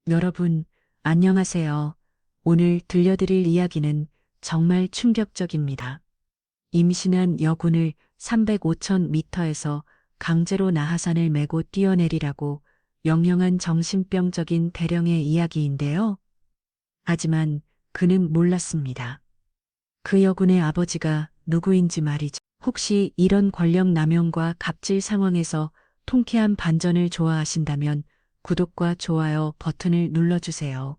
여러분, 안녕하세요. 오늘 들려드릴 이야기는 정말 충격적입니다. 임신한 여군을 305,000m에서 강제로 나하산을 메고 뛰어내리라고 명령한 정신병적인 대령의 이야기인데요. 하지만 그는 몰랐습니다. 그 여군의 아버지가 누구인지 말이죠. 혹시 이런 권력 남용과 갑질 상황에서 통쾌한 반전을 좋아하신다면 구독과 좋아요 버튼을 눌러주세요.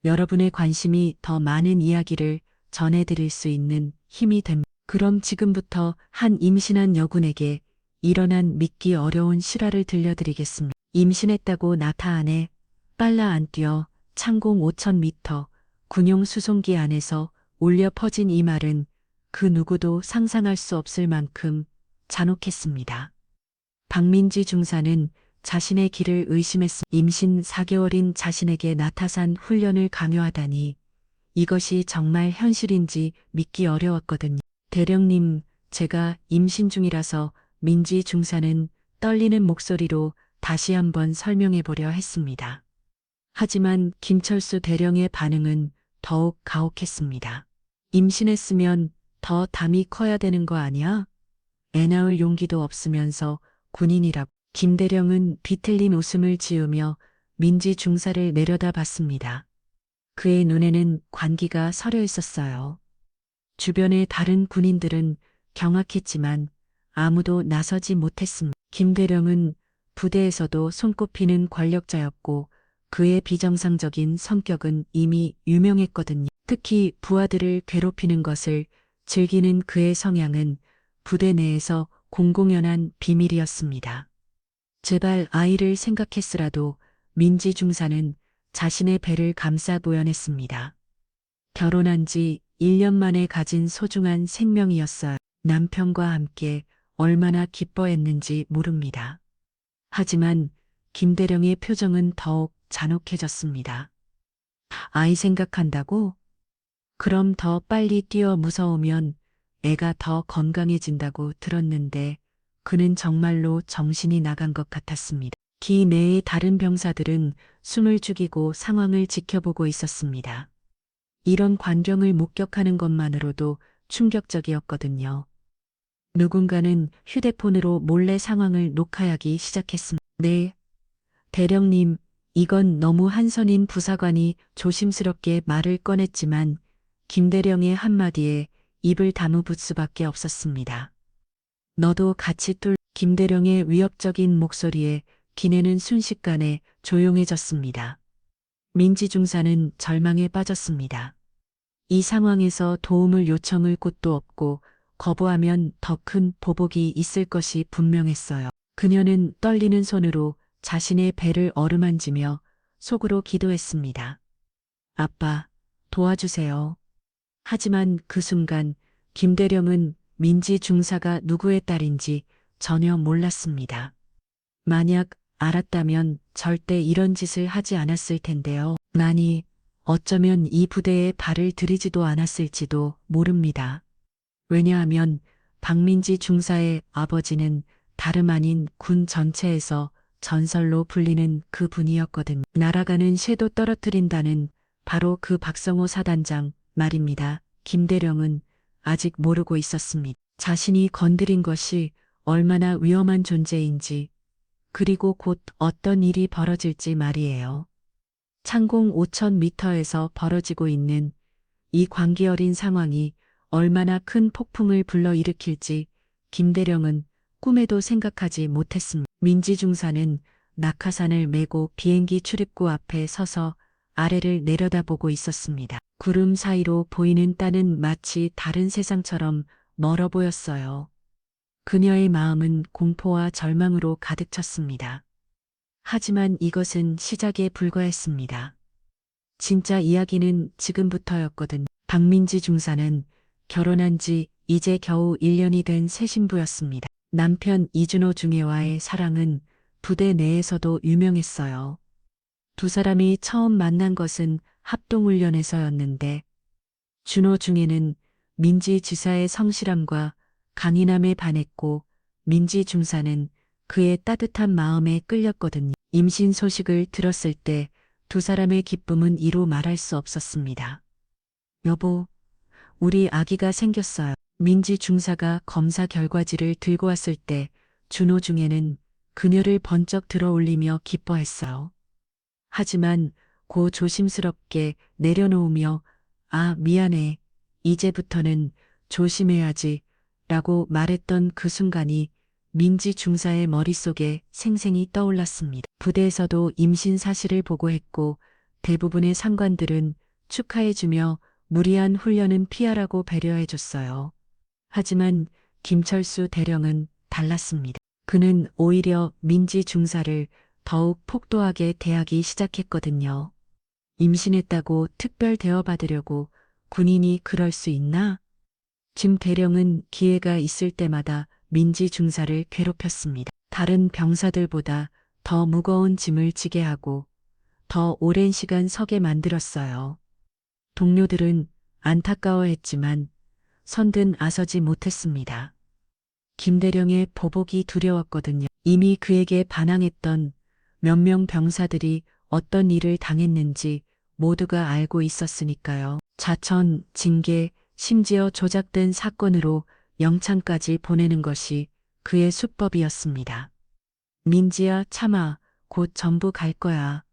여러분의 관심이 더 많은 이야기를 전해드릴 수 있는 힘이 됩니다. 그럼 지금부터 한 임신한 여군에게 일어난 믿기 어려운 실화를 들려드리겠습니다. 임신했다고 나타 안에 빨라 안 뛰어 창공 5,000m 군용 수송기 안에서 울려 퍼진 이 말은 그 누구도 상상할 수 없을 만큼 잔혹했습니다. 박민지 중사는 자신의 길을 의심했습니다. 임신 4개월인 자신에게 나타산 훈련을 강요하다니 이것이 정말 현실인지 믿기 어려웠거든요. 대령님, 제가 임신 중이라서 민지 중사는 떨리는 목소리로 다시 한번 설명해 보려 했습니다. 하지만 김철수 대령의 반응은 더욱 가혹했습니다. 임신했으면 더 담이 커야 되는 거 아니야? 애 낳을 용기도 없으면서 군인이라고. 김대령은 비틀린 웃음을 지으며 민지 중사를 내려다봤습니다. 그의 눈에는 관기가 서려 있었어요. 주변의 다른 군인들은 경악했지만 아무도 나서지 못했습니다. 김대령은 부대에서도 손꼽히는 권력자였고 그의 비정상적인 성격은 이미 유명했거든요. 특히 부하들을 괴롭히는 것을 즐기는 그의 성향은 부대 내에서 공공연한 비밀이었습니다. 제발 아이를 생각했으라도 민지 중사는 자신의 배를 감싸 보연했습니다. 결혼한 지 1년 만에 가진 소중한 생명이었어요. 남편과 함께 얼마나 기뻐했는지 모릅니다. 하지만 김대령의 표정은 더욱 잔혹해졌습니다. 아이 생각한다고? 그럼 더 빨리 뛰어 무서우면 애가 더 건강해진다고 들었는데 그는 정말로 정신이 나간 것 같았습니다. 기 내의 다른 병사들은 숨을 죽이고 상황을 지켜보고 있었습니다. 이런 광경을 목격하는 것만으로도 충격적이었거든요. 누군가는 휴대폰으로 몰래 상황을 녹화하기 시작했습니다. 네, 대령님, 이건 너무 한선인 부사관이 조심스럽게 말을 꺼냈지만 김대령의 한마디에 입을 다무을 수밖에 없었습니다. 너도 같이 김대령의 위협적인 목소리에 기내는 순식간에 조용해졌습니다. 민지 중사는 절망에 빠졌습니다. 이 상황에서 도움을 요청할 곳도 없고 거부하면 더 큰 보복이 있을 것이 분명했어요. 그녀는 떨리는 손으로 자신의 배를 어루만지며 속으로 기도했습니다. 아빠, 도와주세요. 하지만 그 순간 김대령은 민지 중사가 누구의 딸인지 전혀 몰랐습니다. 만약 알았다면 절대 이런 짓을 하지 않았을 텐데요. 아니, 어쩌면 이 부대에 발을 들이지도 않았을지도 모릅니다. 왜냐하면 박민지 중사의 아버지는 다름 아닌 군 전체에서 전설로 불리는 그 분이었거든요. 날아가는 쇠도 떨어뜨린다는 바로 그 박성호 사단장 말입니다. 김대령은 아직 모르고 있었습니다. 자신이 건드린 것이 얼마나 위험한 존재인지, 그리고 곧 어떤 일이 벌어질지 말이에요. 창공 5,000m에서 벌어지고 있는 이 광기 어린 상황이 얼마나 큰 폭풍을 불러일으킬지 김대령은 꿈에도 생각하지 못했습니다. 민지 중사는 낙하산을 메고 비행기 출입구 앞에 서서 아래를 내려다보고 있었습니다. 구름 사이로 보이는 땅은 마치 다른 세상처럼 멀어 보였어요. 그녀의 마음은 공포와 절망으로 가득 찼습니다. 하지만 이것은 시작에 불과했습니다. 진짜 이야기는 지금부터였거든요. 박민지 중사는 결혼한 지 이제 겨우 1년이 된 새 신부였습니다. 남편 이준호 중예와의 사랑은 부대 내에서도 유명했어요. 두 사람이 처음 만난 것은 합동훈련에서였는데 준호 중예는 민지 지사의 성실함과 강인함에 반했고 민지 중사는 그의 따뜻한 마음에 끌렸거든요. 임신 소식을 들었을 때 두 사람의 기쁨은 이루 말할 수 없었습니다. 여보, 우리 아기가 생겼어요. 민지 중사가 검사 결과지를 들고 왔을 때 준호 중에는 그녀를 번쩍 들어 올리며 기뻐했어요. 하지만 고 조심스럽게 내려놓으며 아, 미안해. 이제부터는 조심해야지. 라고 말했던 그 순간이 민지 중사의 머릿속에 생생히 떠올랐습니다. 부대에서도 임신 사실을 보고했고 대부분의 상관들은 축하해주며 무리한 훈련은 피하라고 배려해줬어요. 하지만 김철수 대령은 달랐습니다. 그는 오히려 민지 중사를 더욱 폭도하게 대하기 시작했거든요. 임신했다고 특별 대접받으려고 군인이 그럴 수 있나? 김 대령은 기회가 있을 때마다 민지 중사를 괴롭혔습니다. 다른 병사들보다 더 무거운 짐을 지게 하고 더 오랜 시간 서게 만들었어요. 동료들은 안타까워했지만 선든 아서지 못했습니다. 김대령의 보복이 두려웠거든요. 이미 그에게 반항했던 몇 명 병사들이 어떤 일을 당했는지 모두가 알고 있었으니까요. 자천, 징계, 심지어 조작된 사건으로 영창까지 보내는 것이 그의 수법이었습니다. 민지야, 참아. 곧 전부 갈 거야.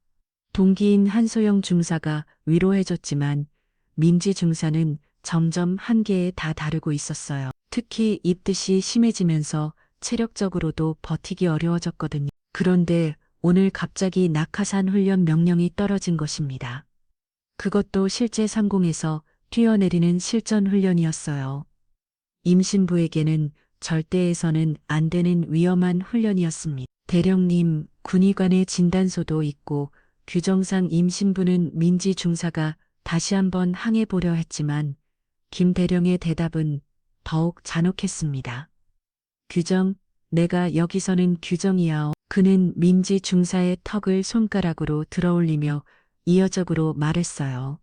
동기인 한소영 중사가 위로해줬지만 민지 중사는 점점 한계에 다 다르고 있었어요. 특히 입덧이 심해지면서 체력적으로도 버티기 어려워졌거든요. 그런데 오늘 갑자기 낙하산 훈련 명령이 떨어진 것입니다. 그것도 실제 상공에서 뛰어내리는 실전 훈련이었어요. 임신부에게는 절대해서는 안 되는 위험한 훈련이었습니다. 대령님, 군의관의 진단서도 있고 규정상 임신부는 민지 중사가 다시 한번 항해보려 했지만 김 대령의 대답은 더욱 잔혹했습니다. 규정, 내가 여기서는 규정이야오. 그는 민지 중사의 턱을 손가락으로 들어올리며 이어적으로 말했어요.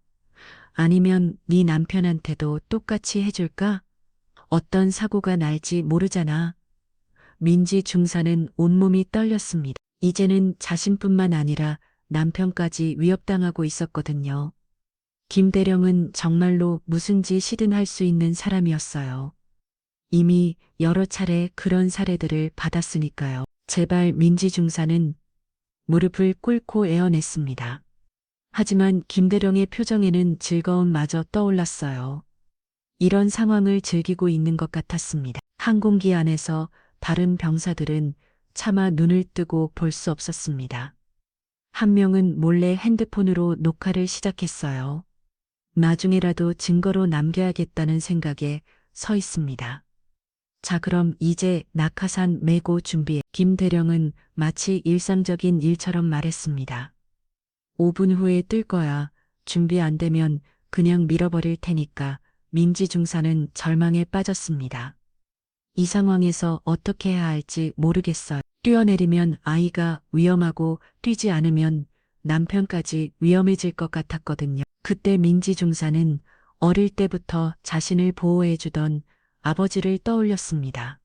아니면 네 남편한테도 똑같이 해줄까? 어떤 사고가 날지 모르잖아. 민지 중사는 온몸이 떨렸습니다. 이제는 자신뿐만 아니라 남편까지 위협당하고 있었거든요. 김 대령은 정말로 무슨 짓이든 할 수 있는 사람이었어요. 이미 여러 차례 그런 사례들을 받았으니까요. 제발 민지 중사는 무릎을 꿇고 애원했습니다. 하지만 김 대령의 표정에는 즐거움마저 떠올랐어요. 이런 상황을 즐기고 있는 것 같았습니다. 항공기 안에서 다른 병사들은 차마 눈을 뜨고 볼 수 없었습니다. 한 명은 몰래 핸드폰으로 녹화를 시작했어요. 나중에라도 증거로 남겨야겠다는 생각에 서 있습니다. 자, 그럼 이제 낙하산 메고 준비해. 김 대령은 마치 일상적인 일처럼 말했습니다. 5분 후에 뜰 거야. 준비 안 되면 그냥 밀어버릴 테니까. 민지 중사는 절망에 빠졌습니다. 이 상황에서 어떻게 해야 할지 모르겠어요. 뛰어내리면 아이가 위험하고 뛰지 않으면 남편까지 위험해질 것 같았거든요. 그때 민지 중사는 어릴 때부터 자신을 보호해주던 아버지를 떠올렸습니다.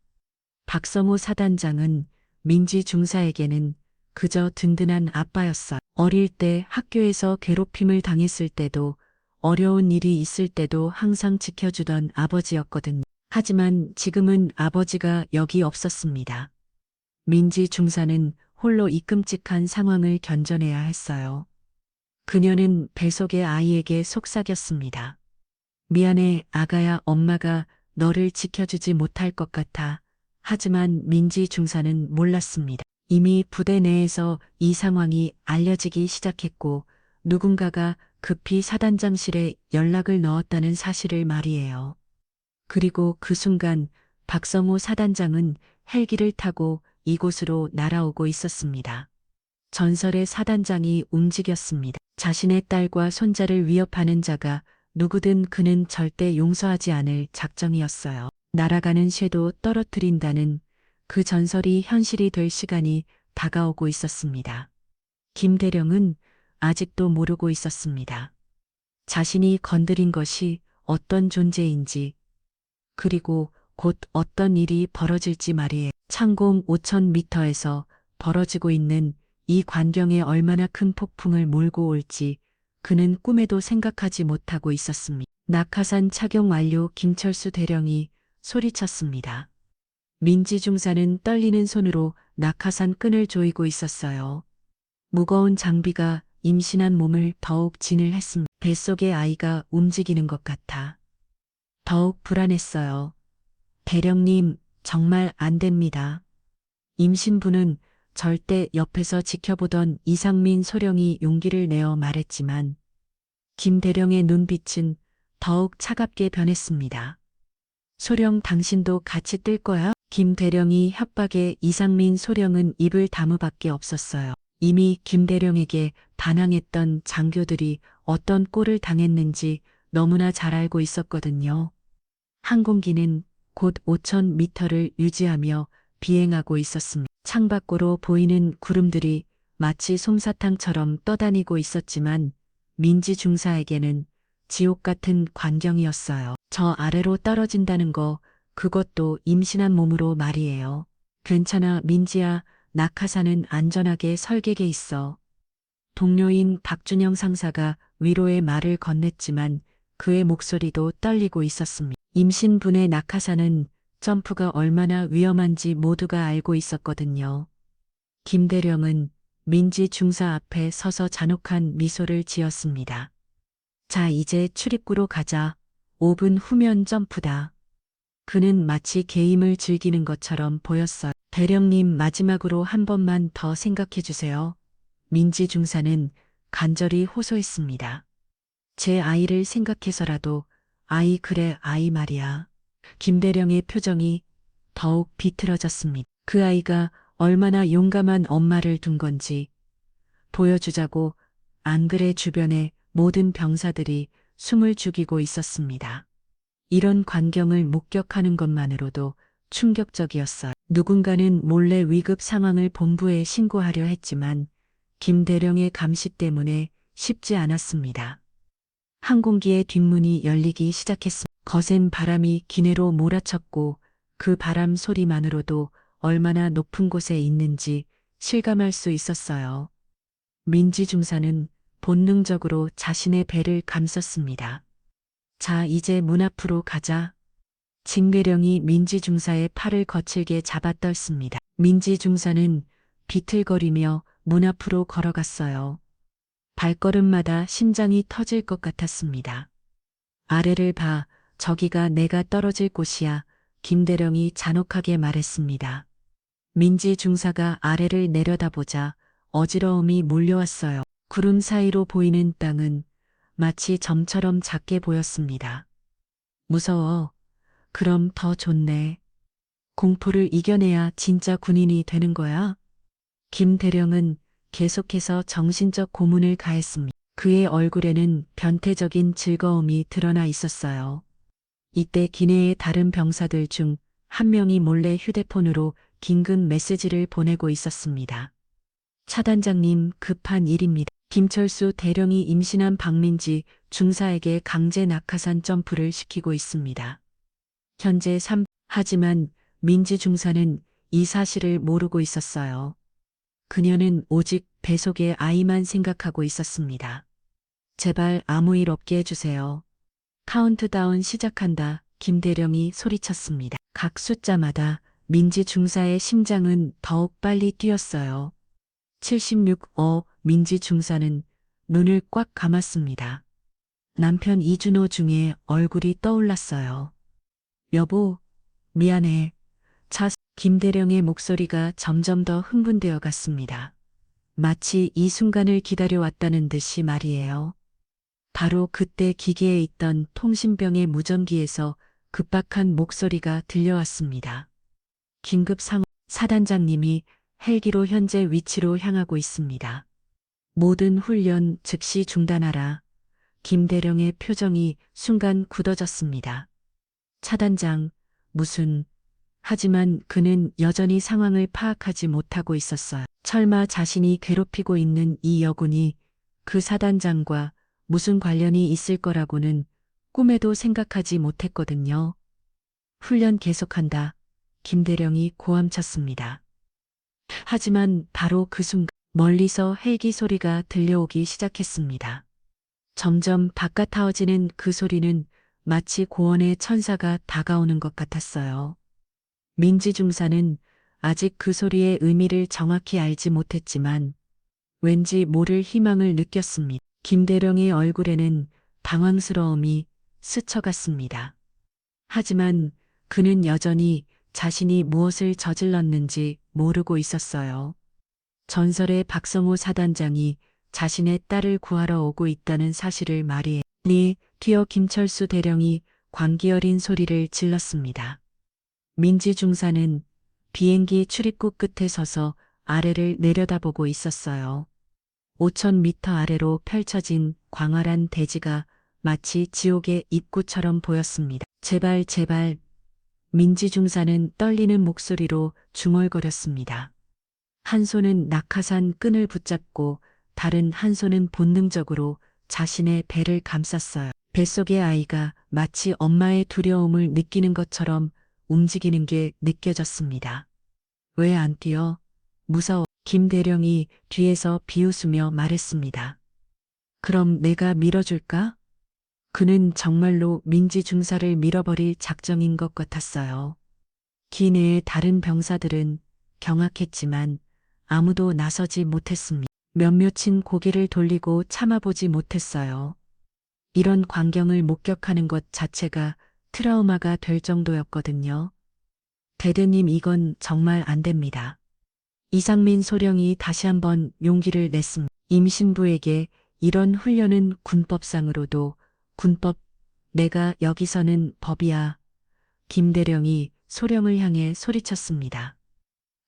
박성호 사단장은 민지 중사에게는 그저 든든한 아빠였어요. 어릴 때 학교에서 괴롭힘을 당했을 때도 어려운 일이 있을 때도 항상 지켜주던 아버지였거든요. 하지만 지금은 아버지가 여기 없었습니다. 민지 중사는 홀로 이 끔찍한 상황을 견뎌내야 했어요. 그녀는 뱃속의 아이에게 속삭였습니다. 미안해, 아가야, 엄마가 너를 지켜주지 못할 것 같아. 하지만 민지 중사는 몰랐습니다. 이미 부대 내에서 이 상황이 알려지기 시작했고 누군가가 급히 사단장실에 연락을 넣었다는 사실을 말이에요. 그리고 그 순간 박성호 사단장은 헬기를 타고 이곳으로 날아오고 있었습니다. 전설의 사단장이 움직였습니다. 자신의 딸과 손자를 위협하는 자가 누구든 그는 절대 용서하지 않을 작정이었어요. 날아가는 쇠도 떨어뜨린다는 그 전설이 현실이 될 시간이 다가오고 있었습니다. 김 대령은 아직도 모르고 있었습니다. 자신이 건드린 것이 어떤 존재인지, 그리고 곧 어떤 일이 벌어질지 말이에요. 창공 5,000m에서 벌어지고 있는 이 관경에 얼마나 큰 폭풍을 몰고 올지 그는 꿈에도 생각하지 못하고 있었습니다. 낙하산 착용 완료. 김철수 대령이 소리쳤습니다. 민지 중사는 떨리는 손으로 낙하산 끈을 조이고 있었어요. 무거운 장비가 임신한 몸을 더욱 진을했습니다. 뱃속의 아이가 움직이는 것 같아 더욱 불안했어요. 대령님, 정말 안 됩니다. 임신부는 절대 옆에서 지켜보던 이상민 소령이 용기를 내어 말했지만 김 대령의 눈빛은 더욱 차갑게 변했습니다. 소령, 당신도 같이 뜰 거야? 김 대령이 협박에 이상민 소령은 입을 다무밖에 없었어요. 이미 김 대령에게 반항했던 장교들이 어떤 꼴을 당했는지 너무나 잘 알고 있었거든요. 항공기는 곧 5,000m를 유지하며 비행하고 있었습니다. 창밖으로 보이는 구름들이 마치 솜사탕처럼 떠다니고 있었지만 민지 중사에게는 지옥 같은 광경이었어요. 저 아래로 떨어진다는 거, 그것도 임신한 몸으로 말이에요. 괜찮아, 민지야. 낙하산은 안전하게 설계돼 있어. 동료인 박준영 상사가 위로의 말을 건넸지만 그의 목소리도 떨리고 있었습니다. 임신분의 낙하산은 점프가 얼마나 위험한지 모두가 알고 있었거든요. 김 대령은 민지 중사 앞에 서서 잔혹한 미소를 지었습니다. 자, 이제 출입구로 가자. 5분 후면 점프다. 그는 마치 게임을 즐기는 것처럼 보였어요. 대령님, 마지막으로 한 번만 더 생각해 주세요. 민지 중사는 간절히 호소했습니다. 제 아이를 생각해서라도. 아이, 그래, 아이 말이야. 김대령의 표정이 더욱 비틀어졌습니다. 그 아이가 얼마나 용감한 엄마를 둔 건지 보여주자고. 안 그래, 주변의 모든 병사들이 숨을 죽이고 있었습니다. 이런 광경을 목격하는 것만으로도 충격적이었어요. 누군가는 몰래 위급 상황을 본부에 신고하려 했지만 김 대령의 감시 때문에 쉽지 않았습니다. 항공기의 뒷문이 열리기 시작했습니다. 거센 바람이 기내로 몰아쳤고 그 바람 소리만으로도 얼마나 높은 곳에 있는지 실감할 수 있었어요. 민지 중사는 본능적으로 자신의 배를 감쌌습니다. 자, 이제 문 앞으로 가자. 징대령이 민지 중사의 팔을 거칠게 잡아떨습니다. 민지 중사는 비틀거리며 문 앞으로 걸어갔어요. 발걸음마다 심장이 터질 것 같았습니다. 아래를 봐, 저기가 내가 떨어질 곳이야. 김대령이 잔혹하게 말했습니다. 민지 중사가 아래를 내려다보자 어지러움이 몰려왔어요. 구름 사이로 보이는 땅은 마치 점처럼 작게 보였습니다. 무서워. 그럼 더 좋네. 공포를 이겨내야 진짜 군인이 되는 거야. 김 대령은 계속해서 정신적 고문을 가했습니다. 그의 얼굴에는 변태적인 즐거움이 드러나 있었어요. 이때 기내의 다른 병사들 중 한 명이 몰래 휴대폰으로 긴급 메시지를 보내고 있었습니다. 차단장님, 급한 일입니다. 김철수 대령이 임신한 박민지 중사에게 강제 낙하산 점프를 시키고 있습니다. 현재 하지만 민지 중사는 이 사실을 모르고 있었어요. 그녀는 오직 뱃속의 아이만 생각하고 있었습니다. 제발 아무 일 없게 해주세요. 카운트다운 시작한다. 김 대령이 소리쳤습니다. 각 숫자마다 민지 중사의 심장은 더욱 빨리 뛰었어요. 76. 민지 중사는 눈을 꽉 감았습니다. 남편 이준호 중에 얼굴이 떠올랐어요. 여보, 미안해. 김 대령의 목소리가 점점 더 흥분되어 갔습니다. 마치 이 순간을 기다려왔다는 듯이 말이에요. 바로 그때 기계에 있던 통신병의 무전기에서 급박한 목소리가 들려왔습니다. 긴급 상황, 사단장님이 헬기로 현재 위치로 향하고 있습니다. 모든 훈련 즉시 중단하라. 김 대령의 표정이 순간 굳어졌습니다. 차단장, 무슨... 하지만 그는 여전히 상황을 파악하지 못하고 있었어요. 설마 자신이 괴롭히고 있는 이 여군이 그 사단장과 무슨 관련이 있을 거라고는 꿈에도 생각하지 못했거든요. 훈련 계속한다. 김 대령이 고함쳤습니다. 하지만 바로 그 순간 멀리서 헬기 소리가 들려오기 시작했습니다. 점점 바깥하어지는 그 소리는 마치 고원의 천사가 다가오는 것 같았어요. 민지 중사는 아직 그 소리의 의미를 정확히 알지 못했지만 왠지 모를 희망을 느꼈습니다. 김대령의 얼굴에는 당황스러움이 스쳐갔습니다. 하지만 그는 여전히 자신이 무엇을 저질렀는지 모르고 있었어요. 전설의 박성호 사단장이 자신의 딸을 구하러 오고 있다는 사실을 말이에 뛰어 김철수 대령이 광기 어린 소리를 질렀습니다. 민지 중사는 비행기 출입구 끝에 서서 아래를 내려다보고 있었어요. 5,000m 아래로 펼쳐진 광활한 대지가 마치 지옥의 입구처럼 보였습니다. 제발 제발. 민지 중사는 떨리는 목소리로 중얼거렸습니다. 한 손은 낙하산 끈을 붙잡고 다른 한 손은 본능적으로 자신의 배를 감쌌어요. 뱃속의 아이가 마치 엄마의 두려움을 느끼는 것처럼 움직이는 게 느껴졌습니다. 왜 안 뛰어? 무서워. 김 대령이 뒤에서 비웃으며 말했습니다. 그럼 내가 밀어줄까? 그는 정말로 민지 중사를 밀어버릴 작정인 것 같았어요. 기내의 다른 병사들은 경악했지만 아무도 나서지 못했습니다. 몇몇은 고개를 돌리고 참아보지 못했어요. 이런 광경을 목격하는 것 자체가 트라우마가 될 정도였거든요. 대대님, 이건 정말 안 됩니다. 이상민 소령이 다시 한번 용기를 냈습니다. 임신부에게 이런 훈련은 군법상으로도 내가 여기서는 법이야. 김대령이 소령을 향해 소리쳤습니다.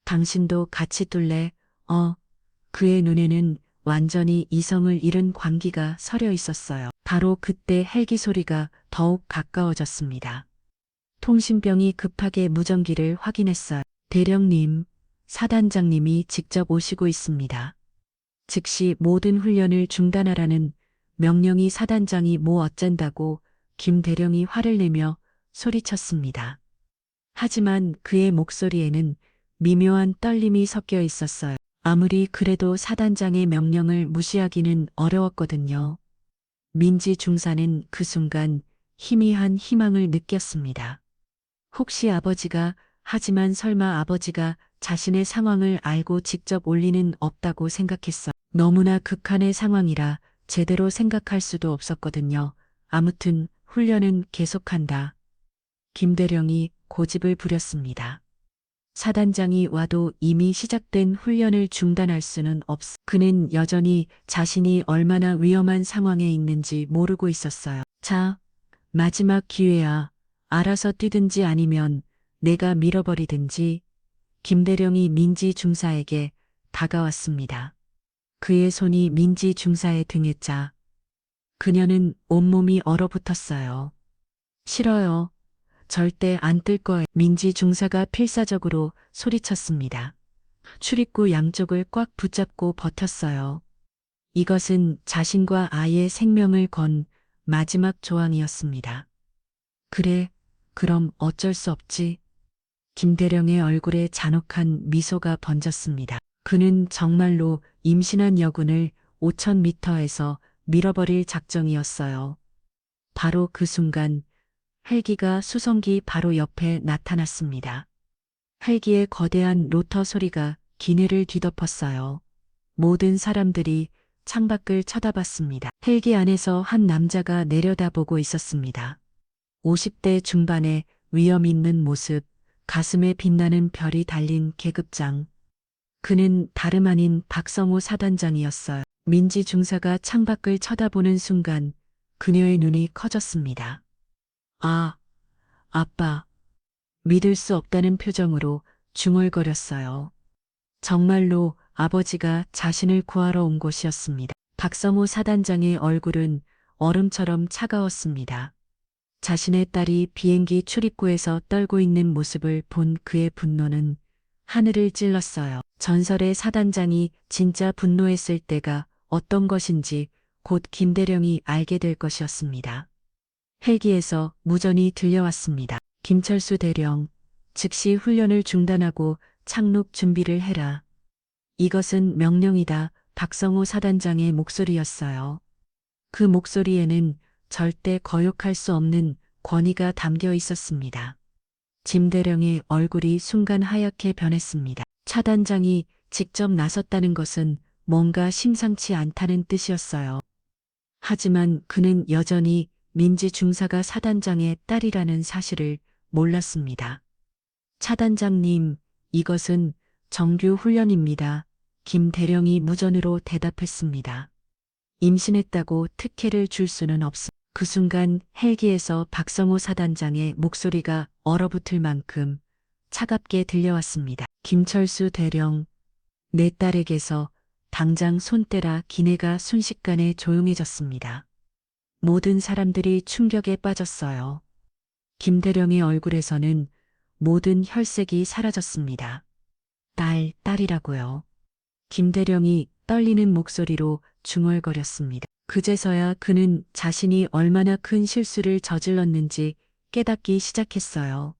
당신도 같이 뚫래? 그의 눈에는 완전히 이성을 잃은 광기가 서려 있었어요. 바로 그때 헬기 소리가 더욱 가까워졌습니다. 통신병이 급하게 무전기를 확인했어요. 대령님, 사단장님이 직접 오시고 있습니다. 즉시 모든 훈련을 중단하라는 명령이. 사단장이 뭐 어쩐다고? 김 대령이 화를 내며 소리쳤습니다. 하지만 그의 목소리에는 미묘한 떨림이 섞여 있었어요. 아무리 그래도 사단장의 명령을 무시하기는 어려웠거든요. 민지 중사는 그 순간 희미한 희망을 느꼈습니다. 혹시 하지만 설마 아버지가 자신의 상황을 알고 직접 올 리는 없다고 생각했어. 너무나 극한의 상황이라 제대로 생각할 수도 없었거든요. 아무튼 훈련은 계속한다. 김대령이 고집을 부렸습니다. 사단장이 와도 이미 시작된 훈련을 중단할 수는 없어. 그는 여전히 자신이 얼마나 위험한 상황에 있는지 모르고 있었어요. 자, 마지막 기회야. 알아서 뛰든지 아니면 내가 밀어버리든지. 김대령이 민지 중사에게 다가왔습니다. 그의 손이 민지 중사의 등에 차. 그녀는 온몸이 얼어붙었어요. 싫어요. 절대 안 뜰 거예요. 민지 중사가 필사적으로 소리쳤습니다. 출입구 양쪽을 꽉 붙잡고 버텼어요. 이것은 자신과 아이의 생명을 건 마지막 조항이었습니다. 그래, 그럼 어쩔 수 없지. 김대령의 얼굴에 잔혹한 미소가 번졌습니다. 그는 정말로 임신한 여군을 5,000m에서 밀어버릴 작정이었어요. 바로 그 순간 헬기가 수송기 바로 옆에 나타났습니다. 헬기의 거대한 로터 소리가 기내를 뒤덮었어요. 모든 사람들이 창밖을 쳐다봤습니다. 헬기 안에서 한 남자가 내려다보고 있었습니다. 50대 중반의 위험 있는 모습, 가슴에 빛나는 별이 달린 계급장. 그는 다름 아닌 박성호 사단장이었어요. 민지 중사가 창밖을 쳐다보는 순간 그녀의 눈이 커졌습니다. 아, 아빠. 믿을 수 없다는 표정으로 중얼거렸어요. 정말로 아버지가 자신을 구하러 온 곳이었습니다. 박성호 사단장의 얼굴은 얼음처럼 차가웠습니다. 자신의 딸이 비행기 출입구에서 떨고 있는 모습을 본 그의 분노는 하늘을 찔렀어요. 전설의 사단장이 진짜 분노했을 때가 어떤 것인지 곧 김대령이 알게 될 것이었습니다. 헬기에서 무전이 들려왔습니다. 김철수 대령, 즉시 훈련을 중단하고 착륙 준비를 해라. 이것은 명령이다. 박성호 사단장의 목소리였어요. 그 목소리에는 절대 거역할 수 없는 권위가 담겨 있었습니다. 짐대령의 얼굴이 순간 하얗게 변했습니다. 차단장이 직접 나섰다는 것은 뭔가 심상치 않다는 뜻이었어요. 하지만 그는 여전히 민지 중사가 사단장의 딸이라는 사실을 몰랐습니다. 차단장님, 이것은 정규 훈련입니다. 김 대령이 무전으로 대답했습니다. 임신했다고 특혜를 줄 수는 없습니다. 그 순간 헬기에서 박성호 사단장의 목소리가 얼어붙을 만큼 차갑게 들려왔습니다. 김철수 대령, 내 딸에게서 당장 손 떼라. 기내가 순식간에 조용해졌습니다. 모든 사람들이 충격에 빠졌어요. 김 대령의 얼굴에서는 모든 혈색이 사라졌습니다. 딸이라고요. 김 대령이 떨리는 목소리로 중얼거렸습니다. 그제서야 그는 자신이 얼마나 큰 실수를 저질렀는지 깨닫기 시작했어요.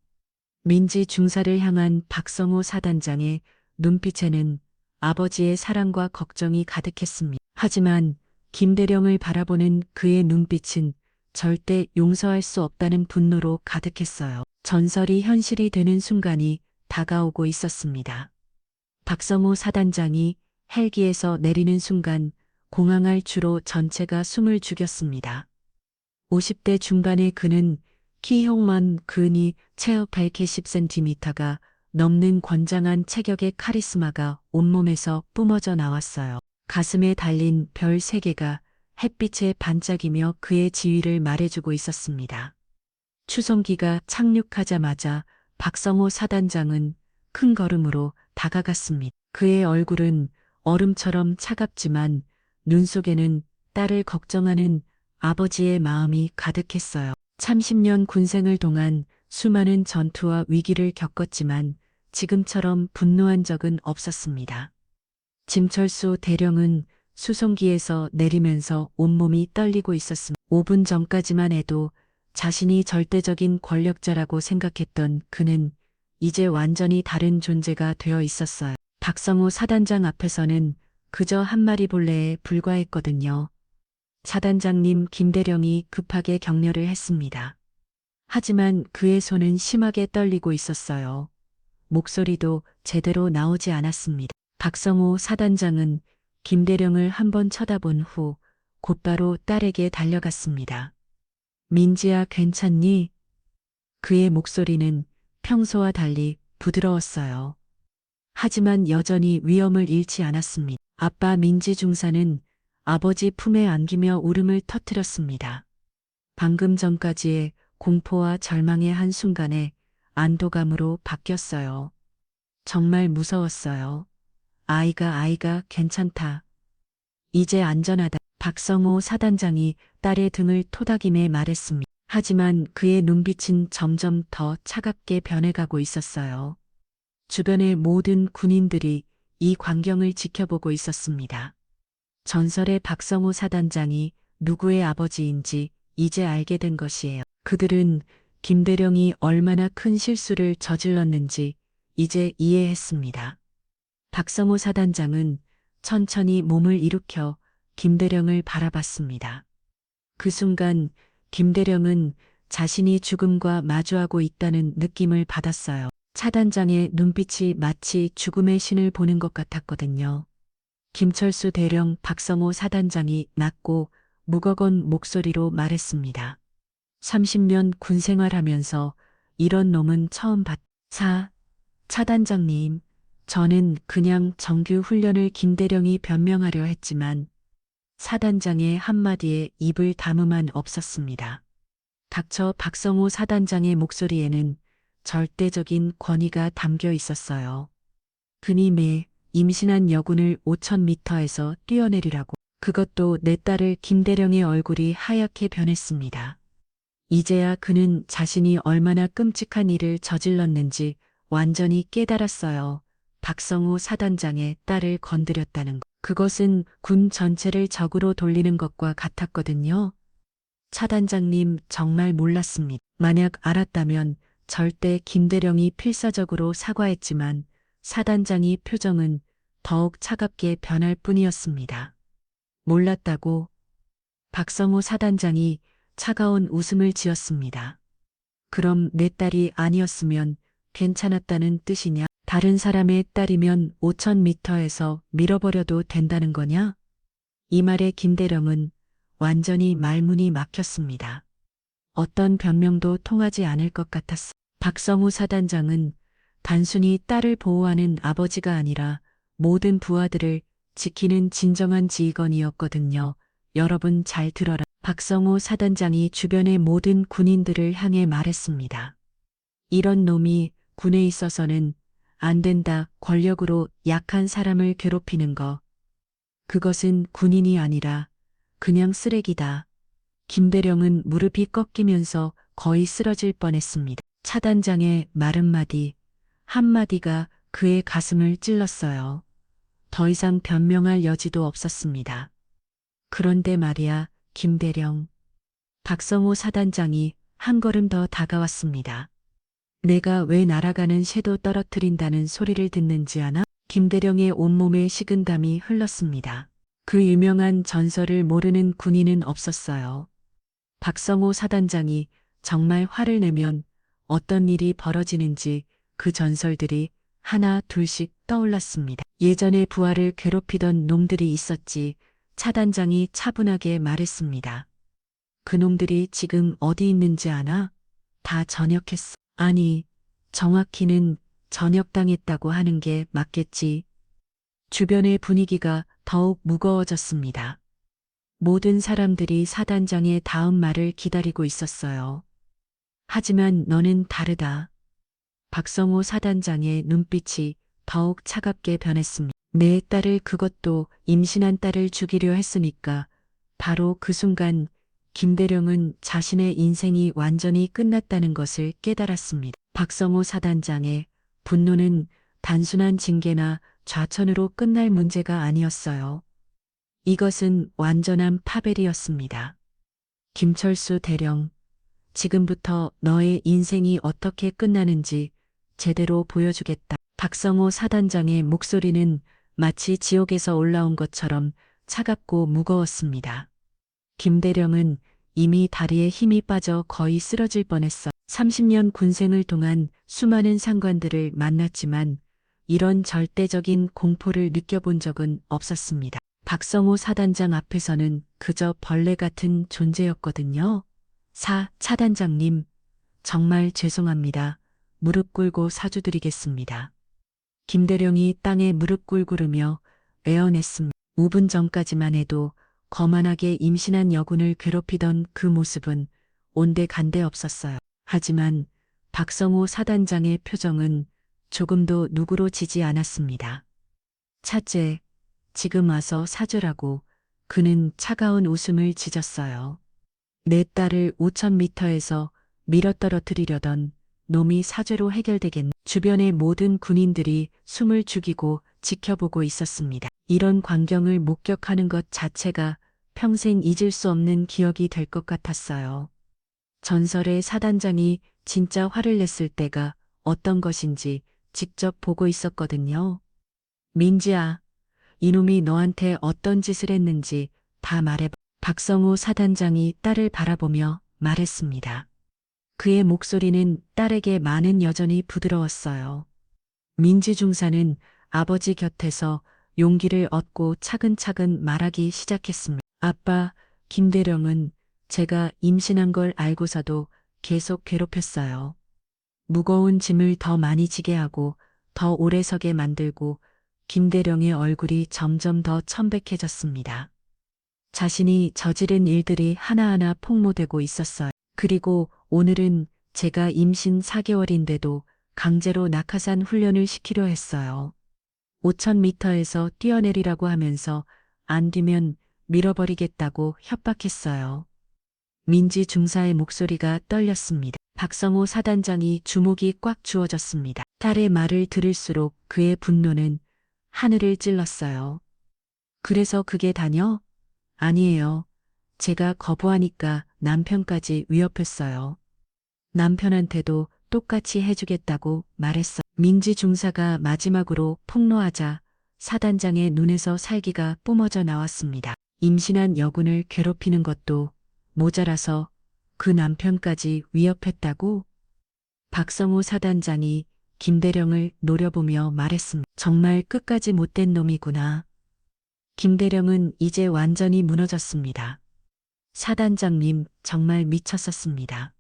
민지 중사를 향한 박성호 사단장의 눈빛에는 아버지의 사랑과 걱정이 가득했습니다. 하지만 김대령을 바라보는 그의 눈빛은 절대 용서할 수 없다는 분노로 가득했어요. 전설이 현실이 되는 순간이 다가오고 있었습니다. 박성호 사단장이 헬기에서 내리는 순간 공항할 주로 전체가 숨을 죽였습니다. 50대 중반의 그는 키형만 근이 체어 110cm가 넘는 건장한 체격의 카리스마가 온몸에서 뿜어져 나왔어요. 가슴에 달린 별 3개가 햇빛에 반짝이며 그의 지위를 말해주고 있었습니다. 추송기가 착륙하자마자 박성호 사단장은 큰 걸음으로 다가갔습니다. 그의 얼굴은 얼음처럼 차갑지만 눈 속에는 딸을 걱정하는 아버지의 마음이 가득했어요. 30년 군생을 동안 수많은 전투와 위기를 겪었지만 지금처럼 분노한 적은 없었습니다. 짐철수 대령은 수송기에서 내리면서 온몸이 떨리고 있었습니다. 5분 전까지만 해도 자신이 절대적인 권력자라고 생각했던 그는 이제 완전히 다른 존재가 되어 있었어요. 박성호 사단장 앞에서는 그저 한 마리 벌레에 불과했거든요. 사단장님, 김대령이 급하게 격려를 했습니다. 하지만 그의 손은 심하게 떨리고 있었어요. 목소리도 제대로 나오지 않았습니다. 박성호 사단장은 김대령을 한번 쳐다본 후 곧바로 딸에게 달려갔습니다. 민지야, 괜찮니? 그의 목소리는 평소와 달리 부드러웠어요. 하지만 여전히 위험을 잃지 않았습니다. 아빠 민지 중사는 아버지 품에 안기며 울음을 터뜨렸습니다. 방금 전까지의 공포와 절망의 한순간에 안도감으로 바뀌었어요. 정말 무서웠어요. 아이가 괜찮다. 이제 안전하다. 박성호 사단장이 딸의 등을 토닥이며 말했습니다. 하지만 그의 눈빛은 점점 더 차갑게 변해가고 있었어요. 주변의 모든 군인들이 이 광경을 지켜보고 있었습니다. 전설의 박성호 사단장이 누구의 아버지인지 이제 알게 된 것이에요. 그들은 김대령이 얼마나 큰 실수를 저질렀는지 이제 이해했습니다. 박성호 사단장은 천천히 몸을 일으켜 김대령을 바라봤습니다. 그 순간 김대령은 자신이 죽음과 마주하고 있다는 느낌을 받았어요. 차단장의 눈빛이 마치 죽음의 신을 보는 것 같았거든요. 김철수 대령, 박성호 사단장이 낮고 무거운 목소리로 말했습니다. 30년 군 생활하면서 이런 놈은 처음 차단장님, 저는 그냥 정규 훈련을 김대령이 변명하려 했지만 사단장의 한마디에 입을 다무만 없었습니다. 닥쳐. 박성호 사단장의 목소리에는 절대적인 권위가 담겨 있었어요. 그니 매 임신한 여군을 5,000m에서 뛰어내리라고. 그것도 내 딸을. 김대령의 얼굴이 하얗게 변했습니다. 이제야 그는 자신이 얼마나 끔찍한 일을 저질렀는지 완전히 깨달았어요. 박성호 사단장의 딸을 건드렸다는 것. 그것은 군 전체를 적으로 돌리는 것과 같았거든요. 차단장님, 정말 몰랐습니다. 만약 알았다면 절대. 김대령이 필사적으로 사과했지만 사단장의 표정은 더욱 차갑게 변할 뿐이었습니다. 몰랐다고 박성호 사단장이 차가운 웃음을 지었습니다. 그럼 내 딸이 아니었으면 괜찮았다는 뜻이냐? 다른 사람의 딸이면 5,000m에서 밀어버려도 된다는 거냐? 이 말에 김대령은 완전히 말문이 막혔습니다. 어떤 변명도 통하지 않을 것 같았어. 박성우 사단장은 단순히 딸을 보호하는 아버지가 아니라 모든 부하들을 지키는 진정한 지휘관이었거든요. 여러분 잘 들어라. 박성우 사단장이 주변의 모든 군인들을 향해 말했습니다. 이런 놈이 군에 있어서는 안 된다. 권력으로 약한 사람을 괴롭히는 거. 그것은 군인이 아니라 그냥 쓰레기다. 김대령은 무릎이 꺾이면서 거의 쓰러질 뻔했습니다. 차단장의 말 한마디가 그의 가슴을 찔렀어요. 더 이상 변명할 여지도 없었습니다. 그런데 말이야, 김대령. 박성호 사단장이 한 걸음 더 다가왔습니다. 내가 왜 날아가는 새도 떨어뜨린다는 소리를 듣는지 아나? 김대령의 온몸에 식은땀이 흘렀습니다. 그 유명한 전설을 모르는 군인은 없었어요. 박성호 사단장이 정말 화를 내면 어떤 일이 벌어지는지 그 전설들이 하나 둘씩 떠올랐습니다. 예전에 부하를 괴롭히던 놈들이 있었지. 차단장이 차분하게 말했습니다. 그놈들이 지금 어디 있는지 아나? 다 전역했어. 아니, 정확히는 전역당했다고 하는 게 맞겠지. 주변의 분위기가 더욱 무거워졌습니다. 모든 사람들이 사단장의 다음 말을 기다리고 있었어요. 하지만 너는 다르다. 박성호 사단장의 눈빛이 더욱 차갑게 변했습니다. 내 딸을, 그것도 임신한 딸을 죽이려 했으니까. 바로 그 순간 김대령은 자신의 인생이 완전히 끝났다는 것을 깨달았습니다. 박성호 사단장의 분노는 단순한 징계나 좌천으로 끝날 문제가 아니었어요. 이것은 완전한 파멸이었습니다. 김철수 대령, 지금부터 너의 인생이 어떻게 끝나는지 제대로 보여주겠다. 박성호 사단장의 목소리는 마치 지옥에서 올라온 것처럼 차갑고 무거웠습니다. 김대령은 이미 다리에 힘이 빠져 거의 쓰러질 뻔했어. 30년 군생을 통한 수많은 상관들을 만났지만 이런 절대적인 공포를 느껴본 적은 없었습니다. 박성호 사단장 앞에서는 그저 벌레 같은 존재였거든요. 차단장님, 정말 죄송합니다. 무릎 꿇고 사죄드리겠습니다. 김대령이 땅에 무릎 꿇으며 애원했습니다. 5분 전까지만 해도 거만하게 임신한 여군을 괴롭히던 그 모습은 온데간데 없었어요. 하지만 박성호 사단장의 표정은 조금도 누그러지지 않았습니다. 차째, 지금 와서 사죄라고. 그는 차가운 웃음을 지졌어요. 내 딸을 5,000m에서 밀어떨어뜨리려던 놈이 사죄로 해결되겠네. 주변의 모든 군인들이 숨을 죽이고 지켜보고 있었습니다. 이런 광경을 목격하는 것 자체가 평생 잊을 수 없는 기억이 될 것 같았어요. 전설의 사단장이 진짜 화를 냈을 때가 어떤 것인지 직접 보고 있었거든요. 민지야, 이놈이 너한테 어떤 짓을 했는지 다 말해봐. 박성호 사단장이 딸을 바라보며 말했습니다. 그의 목소리는 딸에게 많은 여전히 부드러웠어요. 민지 중사는 아버지 곁에서 용기를 얻고 차근차근 말하기 시작했습니다. 아빠, 김대령은 제가 임신한 걸 알고서도 계속 괴롭혔어요. 무거운 짐을 더 많이 지게 하고 더 오래 서게 만들고 김대령의 얼굴이 점점 더 천백해졌습니다. 자신이 저지른 일들이 하나하나 폭로되고 있었어요. 그리고 오늘은 제가 임신 4개월인데도 강제로 낙하산 훈련을 시키려 했어요. 5,000m에서 뛰어내리라고 하면서 안 뛰면 밀어버리겠다고 협박했어요. 민지 중사의 목소리가 떨렸습니다. 박성호 사단장이 주목이 꽉 쥐어졌습니다. 딸의 말을 들을수록 그의 분노는 하늘을 찔렀어요. 그래서 그게 다냐? 아니에요. 제가 거부하니까 남편까지 위협했어요. 남편한테도 똑같이 해주겠다고 말했어. 민지 중사가 마지막으로 폭로하자 사단장의 눈에서 살기가 뿜어져 나왔습니다. 임신한 여군을 괴롭히는 것도 모자라서 그 남편까지 위협했다고? 박성호 사단장이 김대령을 노려보며 말했습니다. 정말 끝까지 못된 놈이구나. 김대령은 이제 완전히 무너졌습니다. 사단장님 정말 미쳤었습니다.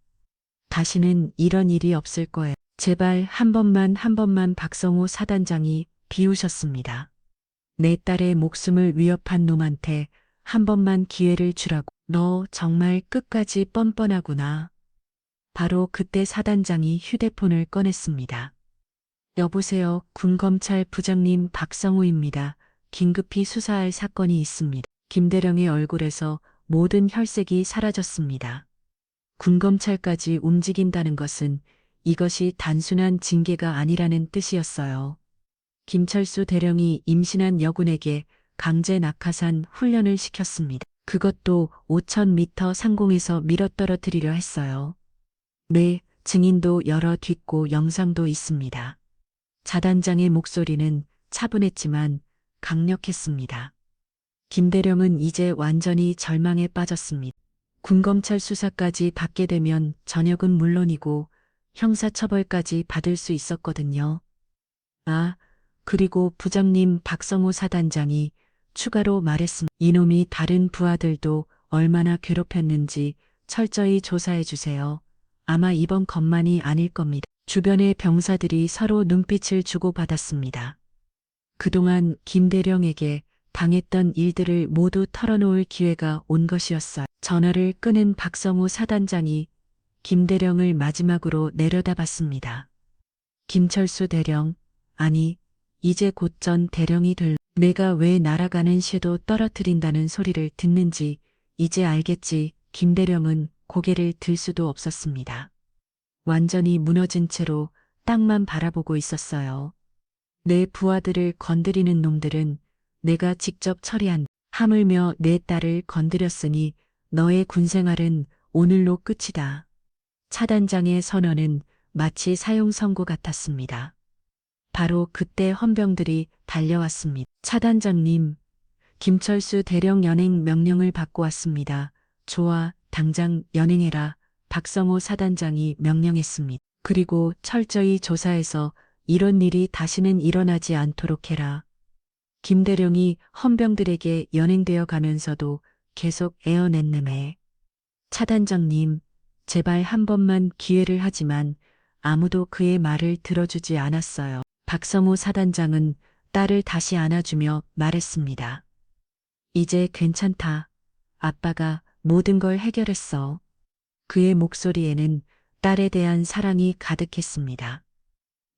다시는 이런 일이 없을 거예요. 제발 한 번만 박성호 사단장이 비우셨습니다. 내 딸의 목숨을 위협한 놈한테 한 번만 기회를 주라고. 너 정말 끝까지 뻔뻔하구나. 바로 그때 사단장이 휴대폰을 꺼냈습니다. 여보세요, 군검찰 부장님 박성우입니다. 긴급히 수사할 사건이 있습니다. 김대령의 얼굴에서 모든 혈색이 사라졌습니다. 군검찰까지 움직인다는 것은 이것이 단순한 징계가 아니라는 뜻이었어요. 김철수 대령이 임신한 여군에게 강제 낙하산 훈련을 시켰습니다. 그것도 5,000m 상공에서 밀어떨어뜨리려 했어요. 네, 증인도 여러 뒷고 영상도 있습니다. 사단장의 목소리는 차분했지만 강력했습니다. 김대령은 이제 완전히 절망에 빠졌습니다. 군검찰 수사까지 받게 되면 전역은 물론이고 형사처벌까지 받을 수 있었거든요. 아, 그리고 부장님 박성호 사단장이 추가로 말했습니다. 이놈이 다른 부하들도 얼마나 괴롭혔는지 철저히 조사해 주세요. 아마 이번 것만이 아닐 겁니다. 주변의 병사들이 서로 눈빛을 주고받았습니다. 그동안 김대령에게 당했던 일들을 모두 털어놓을 기회가 온 것이었어요. 전화를 끊은 박성우 사단장이 김대령을 마지막으로 내려다봤습니다. 김철수 대령, 아니, 이제 곧 전 대령이 될 내가 왜 날아가는 섀도 떨어뜨린다는 소리를 듣는지 이제 알겠지. 김대령은 고개를 들 수도 없었습니다. 완전히 무너진 채로 땅만 바라보고 있었어요. 내 부하들을 건드리는 놈들은 내가 직접 처리한 하물며 내 딸을 건드렸으니 너의 군생활은 오늘로 끝이다. 차단장의 선언은 마치 사형 선고 같았습니다. 바로 그때 헌병들이 달려왔습니다. 차단장님, 김철수 대령 연행 명령을 받고 왔습니다. 좋아, 당장 연행해라. 박성호 사단장이 명령했습니다. 그리고 철저히 조사해서 이런 일이 다시는 일어나지 않도록 해라. 김대령이 헌병들에게 연행되어 가면서도 계속 애어냈네매. 차단장님, 제발 한 번만 기회를 하지만 아무도 그의 말을 들어주지 않았어요. 박성호 사단장은 딸을 다시 안아주며 말했습니다. 이제 괜찮다. 아빠가 모든 걸 해결했어. 그의 목소리에는 딸에 대한 사랑이 가득했습니다.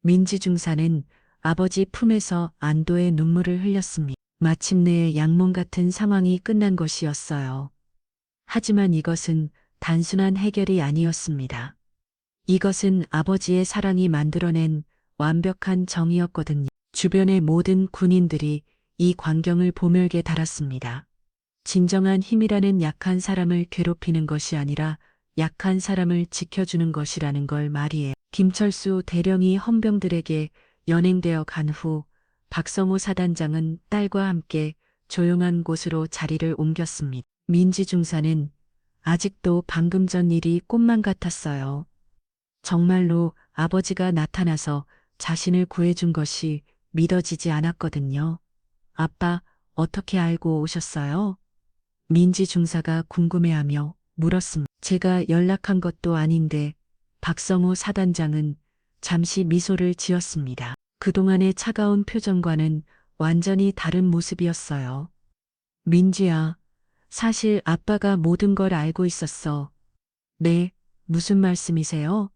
민지 중사는 아버지 품에서 안도의 눈물을 흘렸습니다. 마침내 양몽 같은 상황이 끝난 것이었어요. 하지만 이것은 단순한 해결이 아니었습니다. 이것은 아버지의 사랑이 만들어낸 완벽한 정의였거든요. 주변의 모든 군인들이 이 광경을 보멸게 달았습니다. 진정한 힘이라는 약한 사람을 괴롭히는 것이 아니라 약한 사람을 지켜주는 것이라는 걸 말이에요. 김철수 대령이 헌병들에게 연행되어 간 후 박성호 사단장은 딸과 함께 조용한 곳으로 자리를 옮겼습니다. 민지 중사는 아직도 방금 전 일이 꿈만 같았어요. 정말로 아버지가 나타나서 자신을 구해준 것이 믿어지지 않았거든요. 아빠, 어떻게 알고 오셨어요? 민지 중사가 궁금해하며 물었습니다. 제가 연락한 것도 아닌데 박성호 사단장은 잠시 미소를 지었습니다. 그동안의 차가운 표정과는 완전히 다른 모습이었어요. 민지야, 사실 아빠가 모든 걸 알고 있었어. 네, 무슨 말씀이세요?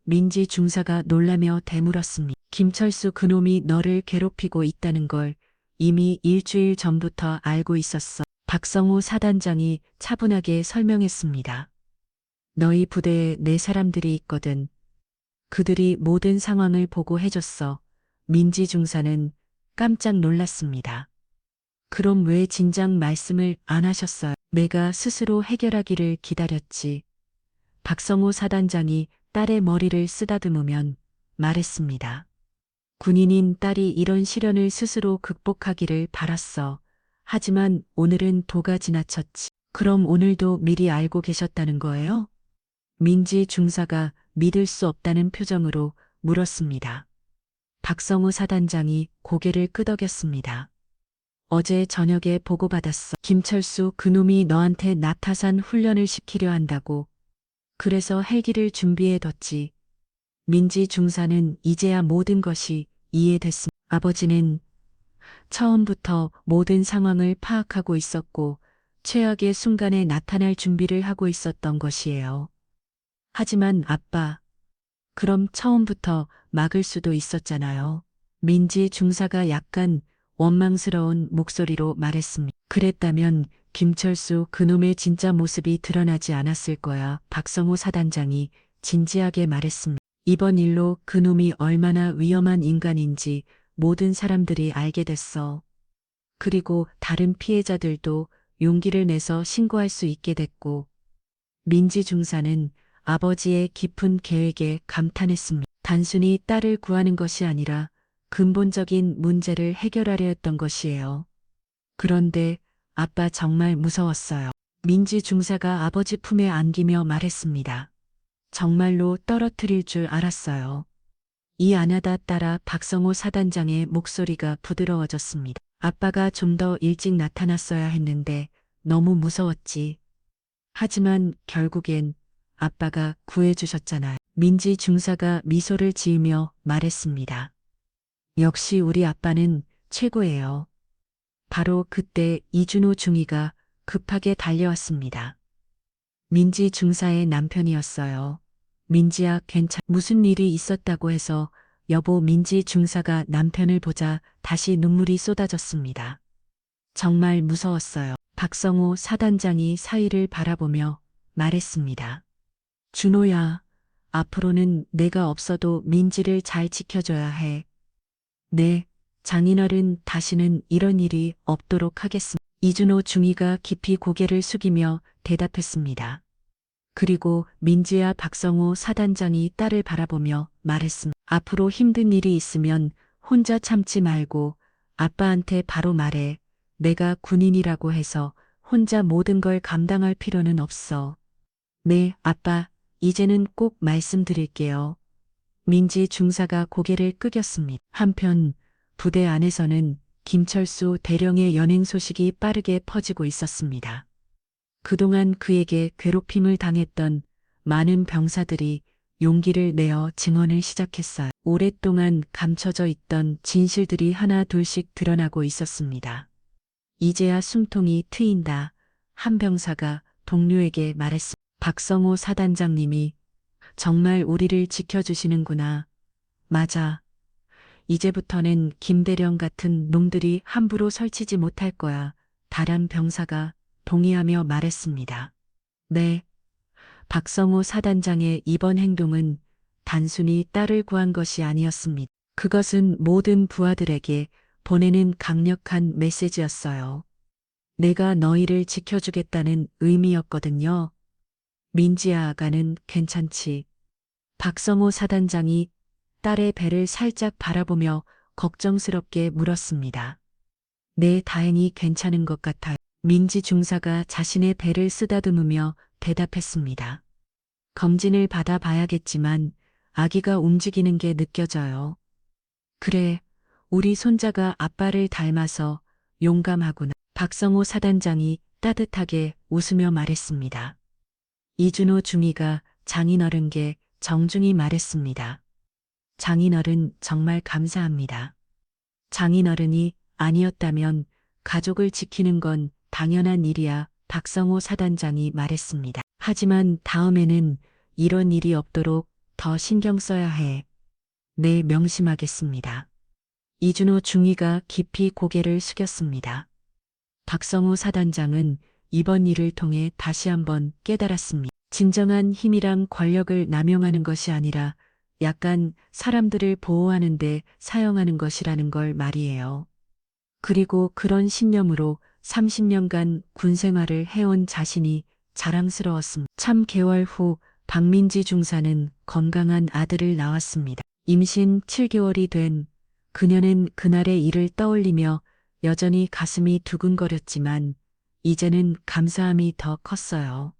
민지 중사가 놀라며 되물었습니다. 김철수 그놈이 너를 괴롭히고 있다는 걸 이미 일주일 전부터 알고 있었어. 박성호 사단장이 차분하게 설명했습니다. 너희 부대에 내 사람들이 있거든. 그들이 모든 상황을 보고 해줬어. 민지 중사는 깜짝 놀랐습니다. 그럼 왜 진작 말씀을 안 하셨어요? 내가 스스로 해결하기를 기다렸지. 박성호 사단장이 딸의 머리를 쓰다듬으면 말했습니다. 군인인 딸이 이런 시련을 스스로 극복하기를 바랐어. 하지만 오늘은 도가 지나쳤지. 그럼 오늘도 미리 알고 계셨다는 거예요? 민지 중사가 믿을 수 없다는 표정으로 물었습니다. 박성우 사단장이 고개를 끄덕였습니다. 어제 저녁에 보고받았어. 김철수 그놈이 너한테 낙하산 훈련을 시키려 한다고. 그래서 헬기를 준비해뒀지. 민지 중사는 이제야 모든 것이 이해됐습니다. 아버지는 처음부터 모든 상황을 파악하고 있었고 최악의 순간에 나타날 준비를 하고 있었던 것이에요. 하지만 아빠, 그럼 처음부터 막을 수도 있었잖아요. 민지 중사가 약간 원망스러운 목소리로 말했습니다. 그랬다면 김철수 그놈의 진짜 모습이 드러나지 않았을 거야. 박성호 사단장이 진지하게 말했습니다. 이번 일로 그놈이 얼마나 위험한 인간인지 모든 사람들이 알게 됐어. 그리고 다른 피해자들도 용기를 내서 신고할 수 있게 됐고, 민지 중사는 아버지의 깊은 계획에 감탄했습니다. 단순히 딸을 구하는 것이 아니라 근본적인 문제를 해결하려 했던 것이에요. 그런데 아빠 정말 무서웠어요. 민지 중사가 아버지 품에 안기며 말했습니다. 정말로 떨어뜨릴 줄 알았어요. 이 안하다 따라 박성호 사단장의 목소리가 부드러워졌습니다. 아빠가 좀 더 일찍 나타났어야 했는데 너무 무서웠지. 하지만 결국엔 아빠가 구해주셨잖아요. 민지 중사가 미소를 지으며 말했습니다. 역시 우리 아빠는 최고예요. 바로 그때 이준호 중위가 급하게 달려왔습니다. 민지 중사의 남편이었어요. 민지야 무슨 일이 있었다고 해서 여보 민지 중사가 남편을 보자 다시 눈물이 쏟아졌습니다. 정말 무서웠어요. 박성호 사단장이 사위를 바라보며 말했습니다. 준호야, 앞으로는 내가 없어도 민지를 잘 지켜줘야 해. 네, 장인어른 다시는 이런 일이 없도록 하겠습니다. 이준호 중위가 깊이 고개를 숙이며 대답했습니다. 그리고 민지와 박성호 사단장이 딸을 바라보며 말했습니다. 앞으로 힘든 일이 있으면 혼자 참지 말고 아빠한테 바로 말해. 내가 군인이라고 해서 혼자 모든 걸 감당할 필요는 없어. 네, 아빠, 이제는 꼭 말씀드릴게요. 민지 중사가 고개를 끄겼습니다. 한편 부대 안에서는 김철수 대령의 연행 소식이 빠르게 퍼지고 있었습니다. 그동안 그에게 괴롭힘을 당했던 많은 병사들이 용기를 내어 증언을 시작했어요. 오랫동안 감춰져 있던 진실들이 하나 둘씩 드러나고 있었습니다. 이제야 숨통이 트인다. 한 병사가 동료에게 말했습니다. 박성호 사단장님이 정말 우리를 지켜주시는구나. 맞아. 이제부터는 김대령 같은 놈들이 함부로 설치지 못할 거야. 다른 병사가 동의하며 말했습니다. 네. 박성호 사단장의 이번 행동은 단순히 딸을 구한 것이 아니었습니다. 그것은 모든 부하들에게 보내는 강력한 메시지였어요. 내가 너희를 지켜주겠다는 의미였거든요. 민지아 아가는 괜찮지. 박성호 사단장이 딸의 배를 살짝 바라보며 걱정스럽게 물었습니다. 네, 다행히 괜찮은 것 같아요. 민지 중사가 자신의 배를 쓰다듬으며 대답했습니다. 검진을 받아 봐야겠지만 아기가 움직이는 게 느껴져요. 그래, 우리 손자가 아빠를 닮아서 용감하구나. 박성호 사단장이 따뜻하게 웃으며 말했습니다. 이준호 중위가 장인어른께 정중히 말했습니다. 장인어른 정말 감사합니다. 장인어른이 아니었다면 가족을 지키는 건 당연한 일이야. 박성호 사단장이 말했습니다. 하지만 다음에는 이런 일이 없도록 더 신경 써야 해. 네, 명심하겠습니다. 이준호 중위가 깊이 고개를 숙였습니다. 박성호 사단장은 이번 일을 통해 다시 한번 깨달았습니다. 진정한 힘이란 권력을 남용하는 것이 아니라 약간 사람들을 보호하는 데 사용하는 것이라는 걸 말이에요. 그리고 그런 신념으로 30년간 군 생활을 해온 자신이 자랑스러웠습니다. 참 개월 후 박민지 중사는 건강한 아들을 낳았습니다. 임신 7개월이 된 그녀는 그날의 일을 떠올리며 여전히 가슴이 두근거렸지만 이제는 감사함이 더 컸어요.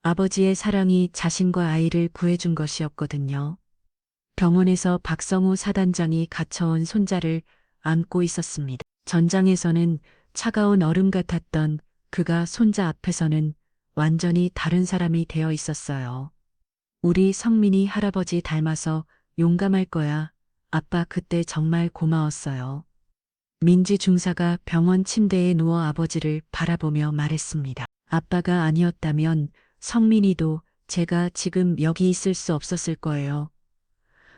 아버지의 사랑이 자신과 아이를 구해준 것이었거든요. 병원에서 박성우 사단장이 갇혀온 손자를 안고 있었습니다. 전장에서는 차가운 얼음 같았던 그가 손자 앞에서는 완전히 다른 사람이 되어 있었어요. 우리 성민이 할아버지 닮아서 용감할 거야. 아빠 그때 정말 고마웠어요. 민지 중사가 병원 침대에 누워 아버지를 바라보며 말했습니다. 아빠가 아니었다면 성민이도 제가 지금 여기 있을 수 없었을 거예요.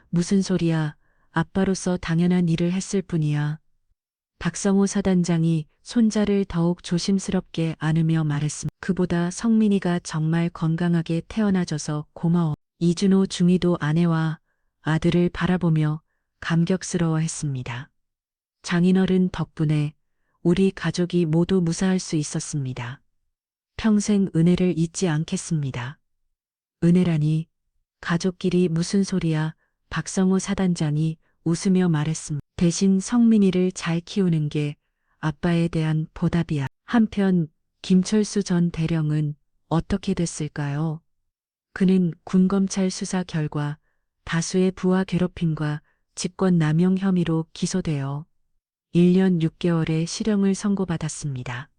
무슨 소리야. 아빠로서 당연한 일을 했을 뿐이야. 박성호 사단장이 손자를 더욱 조심스럽게 안으며 말했습니다. 그보다 성민이가 정말 건강하게 태어나줘서 고마워. 이준호 중위도 아내와 아들을 바라보며 감격스러워했습니다. 장인어른 덕분에 우리 가족이 모두 무사할 수 있었습니다. 평생 은혜를 잊지 않겠습니다. 은혜라니, 가족끼리 무슨 소리야. 박성호 사단장이 웃으며 말했습니다. 대신 성민이를 잘 키우는 게 아빠에 대한 보답이야. 한편 김철수 전 대령은 어떻게 됐을까요? 그는 군검찰 수사 결과 다수의 부하 괴롭힘과 직권남용 혐의로 기소되어 1년 6개월의 실형을 선고받았습니다.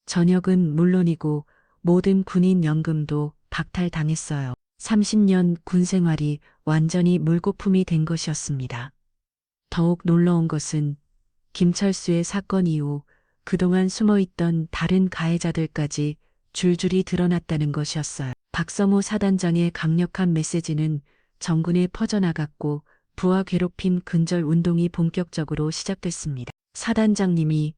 전역은 물론이고 모든 군인 연금도 박탈당했어요. 30년 군 생활이 완전히 물거품이 된 것이었습니다. 더욱 놀라운 것은 김철수의 사건 이후 그동안 숨어있던 다른 가해자들까지 줄줄이 드러났다는 것이었어요. 박성호 사단장의 강력한 메시지는 정군에 퍼져나갔고 부하 괴롭힘 근절 운동이 본격적으로 시작됐습니다. 사단장님이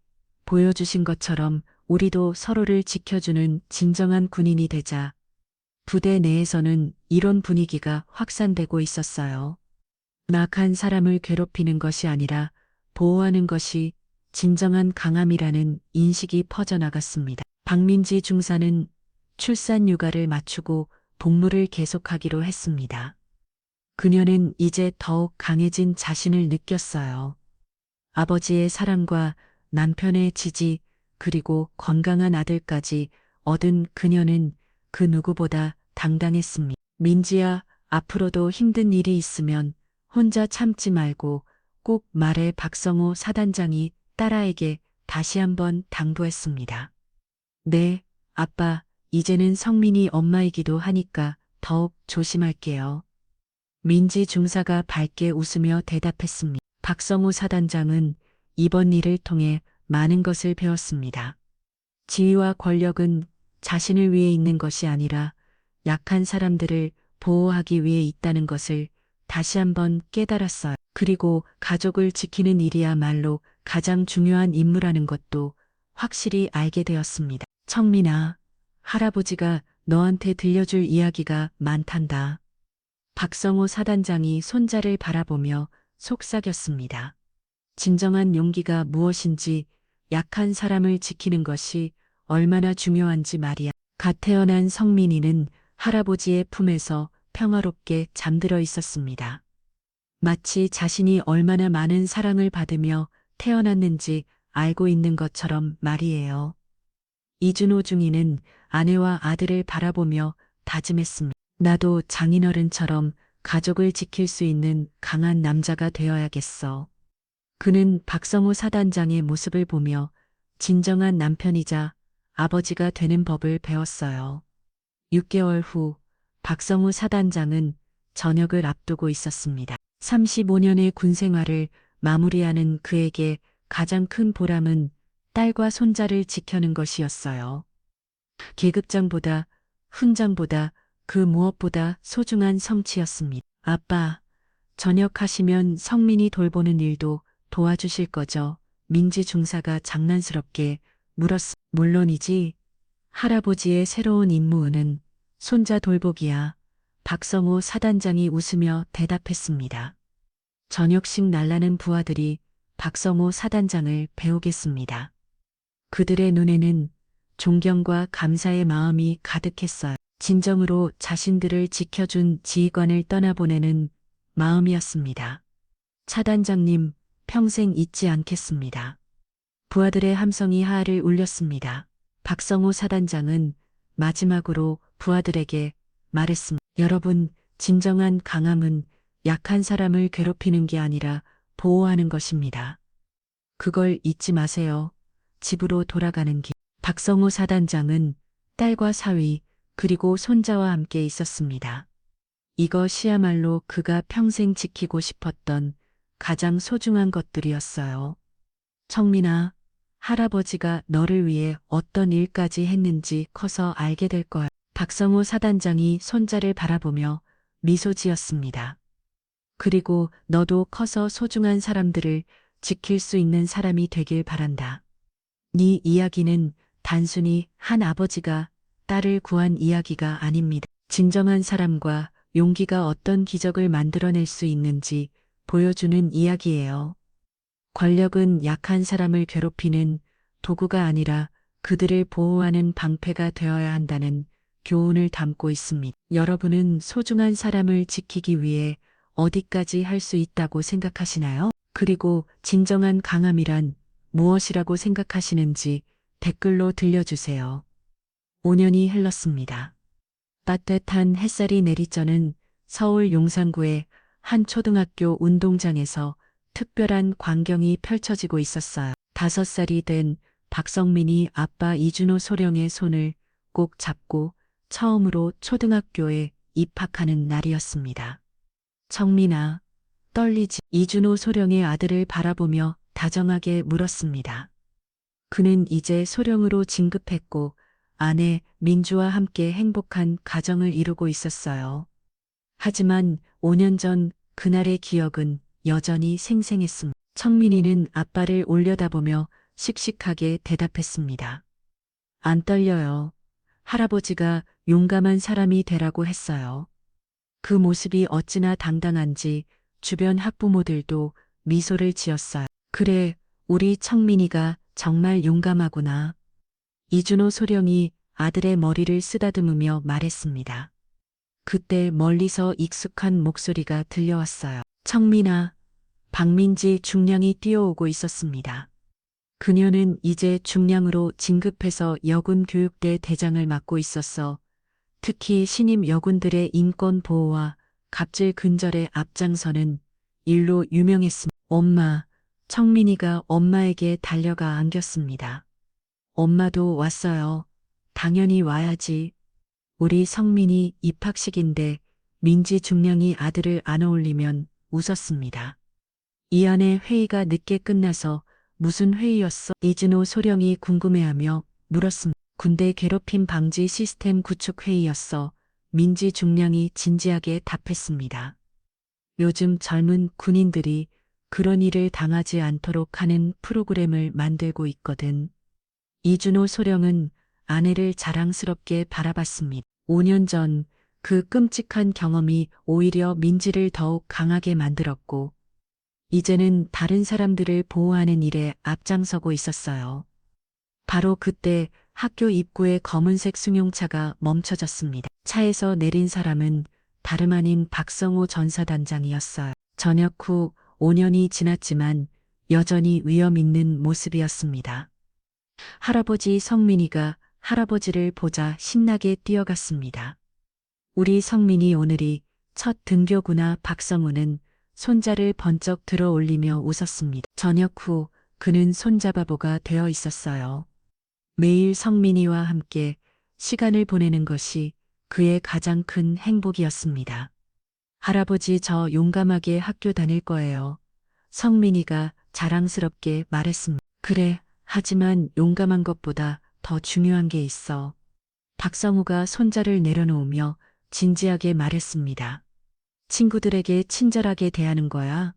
보여주신 것처럼 우리도 서로를 지켜주는 진정한 군인이 되자 부대 내에서는 이런 분위기가 확산되고 있었어요. 낙한 사람을 괴롭히는 것이 아니라 보호하는 것이 진정한 강함이라는 인식이 퍼져나갔습니다. 박민지 중사는 출산 육아를 마치고 복무를 계속하기로 했습니다. 그녀는 이제 더욱 강해진 자신을 느꼈어요. 아버지의 사랑과 남편의 지지 그리고 건강한 아들까지 얻은 그녀는 그 누구보다 당당했습니다. 민지야, 앞으로도 힘든 일이 있으면 혼자 참지 말고 꼭 말해. 박성호 사단장이 딸아에게 다시 한번 당부했습니다. 네, 아빠, 이제는 성민이 엄마이기도 하니까 더욱 조심할게요. 민지 중사가 밝게 웃으며 대답했습니다. 박성호 사단장은 이번 일을 통해 많은 것을 배웠습니다. 지위와 권력은 자신을 위해 있는 것이 아니라 약한 사람들을 보호하기 위해 있다는 것을 다시 한번 깨달았어요. 그리고 가족을 지키는 일이야말로 가장 중요한 임무라는 것도 확실히 알게 되었습니다. 청민아, 할아버지가 너한테 들려줄 이야기가 많단다. 박성호 사단장이 손자를 바라보며 속삭였습니다. 진정한 용기가 무엇인지, 약한 사람을 지키는 것이 얼마나 중요한지 말이야. 갓 태어난 성민이는 할아버지의 품에서 평화롭게 잠들어 있었습니다. 마치 자신이 얼마나 많은 사랑을 받으며 태어났는지 알고 있는 것처럼 말이에요. 이준호 중위는 아내와 아들을 바라보며 다짐했습니다. 나도 장인어른처럼 가족을 지킬 수 있는 강한 남자가 되어야겠어. 그는 박성호 사단장의 모습을 보며 진정한 남편이자 아버지가 되는 법을 배웠어요. 6개월 후 박성호 사단장은 전역을 앞두고 있었습니다. 35년의 군 생활을 마무리하는 그에게 가장 큰 보람은 딸과 손자를 지켜는 것이었어요. 계급장보다, 훈장보다, 그 무엇보다 소중한 성취였습니다. 아빠, 전역하시면 성민이 돌보는 일도 도와주실 거죠? 민지 중사가 장난스럽게 물었습니다. 물론이지. 할아버지의 새로운 임무는 손자 돌보기야. 박성호 사단장이 웃으며 대답했습니다. 저녁식 날라는 부하들이 박성호 사단장을 배우겠습니다. 그들의 눈에는 존경과 감사의 마음이 가득했어요. 진정으로 자신들을 지켜준 지휘관을 떠나보내는 마음이었습니다. 차단장님, 평생 잊지 않겠습니다. 부하들의 함성이 하하를 울렸습니다. 박성호 사단장은 마지막으로 부하들에게 말했습니다. 여러분, 진정한 강함은 약한 사람을 괴롭히는 게 아니라 보호하는 것입니다. 그걸 잊지 마세요. 집으로 돌아가는 길. 박성호 사단장은 딸과 사위 그리고 손자와 함께 있었습니다. 이것이야말로 그가 평생 지키고 싶었던 가장 소중한 것들이었어요. 청민아, 할아버지가 너를 위해 어떤 일까지 했는지 커서 알게 될 거야. 박성호 사단장이 손자를 바라보며 미소 지었습니다. 그리고 너도 커서 소중한 사람들을 지킬 수 있는 사람이 되길 바란다. 네 이야기는 단순히 한 아버지가 딸을 구한 이야기가 아닙니다. 진정한 사람과 용기가 어떤 기적을 만들어낼 수 있는지 보여주는 이야기예요. 권력은 약한 사람을 괴롭히는 도구가 아니라 그들을 보호하는 방패가 되어야 한다는 교훈을 담고 있습니다. 여러분은 소중한 사람을 지키기 위해 어디까지 할 수 있다고 생각하시나요? 그리고 진정한 강함이란 무엇이라고 생각하시는지 댓글로 들려주세요. 5년이 흘렀습니다. 따뜻한 햇살이 내리쬐는 서울 용산구의 한 초등학교 운동장에서 특별한 광경이 펼쳐지고 있었어요. 5살이 된 박성민이 아빠 이준호 소령의 손을 꼭 잡고 처음으로 초등학교에 입학하는 날이었습니다. 청민아, 떨리지? 이준호 소령의 아들을 바라보며 다정하게 물었습니다. 그는 이제 소령으로 진급했고 아내 민주와 함께 행복한 가정을 이루고 있었어요. 하지만 5년 전 그날의 기억은 여전히 생생했습니다. 청민이는 아빠를 올려다보며 씩씩하게 대답했습니다. 안 떨려요. 할아버지가 용감한 사람이 되라고 했어요. 그 모습이 어찌나 당당한지 주변 학부모들도 미소를 지었어요. 그래, 우리 청민이가 정말 용감하구나. 이준호 소령이 아들의 머리를 쓰다듬으며 말했습니다. 그때 멀리서 익숙한 목소리가 들려왔어요. 청민아, 박민지 중량이 뛰어오고 있었습니다. 그녀는 이제 중량으로 진급해서 여군 교육대 대장을 맡고 있었어. 특히 신임 여군들의 인권 보호와 갑질 근절에 앞장서는 일로 유명했습니다. 엄마, 청민이가 엄마에게 달려가 안겼습니다. 엄마도 왔어요. 당연히 와야지. 우리 성민이 입학식인데 민지 중량이 아들을 안어올리면 웃었습니다. 이 안에 회의가 늦게 끝나서 무슨 회의였어? 이준호 소령이 궁금해하며 물었습니다. 군대 괴롭힘 방지 시스템 구축 회의였어. 민지 중량이 진지하게 답했습니다. 요즘 젊은 군인들이 그런 일을 당하지 않도록 하는 프로그램을 만들고 있거든. 이준호 소령은 아내를 자랑스럽게 바라봤습니다. 5년 전 그 끔찍한 경험이 오히려 민지를 더욱 강하게 만들었고, 이제는 다른 사람들을 보호하는 일에 앞장서고 있었어요. 바로 그때 학교 입구에 검은색 승용차가 멈춰졌습니다. 차에서 내린 사람은 다름 아닌 박성호 전사단장이었어요. 전역 후 5년이 지났지만 여전히 위험 있는 모습이었습니다. 할아버지 성민이가 할아버지를 보자 신나게 뛰어갔습니다. 우리 성민이 오늘이 첫 등교구나. 박성우는 손자를 번쩍 들어 올리며 웃었습니다. 저녁 후 그는 손자바보가 되어 있었어요. 매일 성민이와 함께 시간을 보내는 것이 그의 가장 큰 행복이었습니다. 할아버지, 저 용감하게 학교 다닐 거예요. 성민이가 자랑스럽게 말했습니다. 그래, 하지만 용감한 것보다 더 중요한 게 있어. 박성우가 손자를 내려놓으며 진지하게 말했습니다. 친구들에게 친절하게 대하는 거야.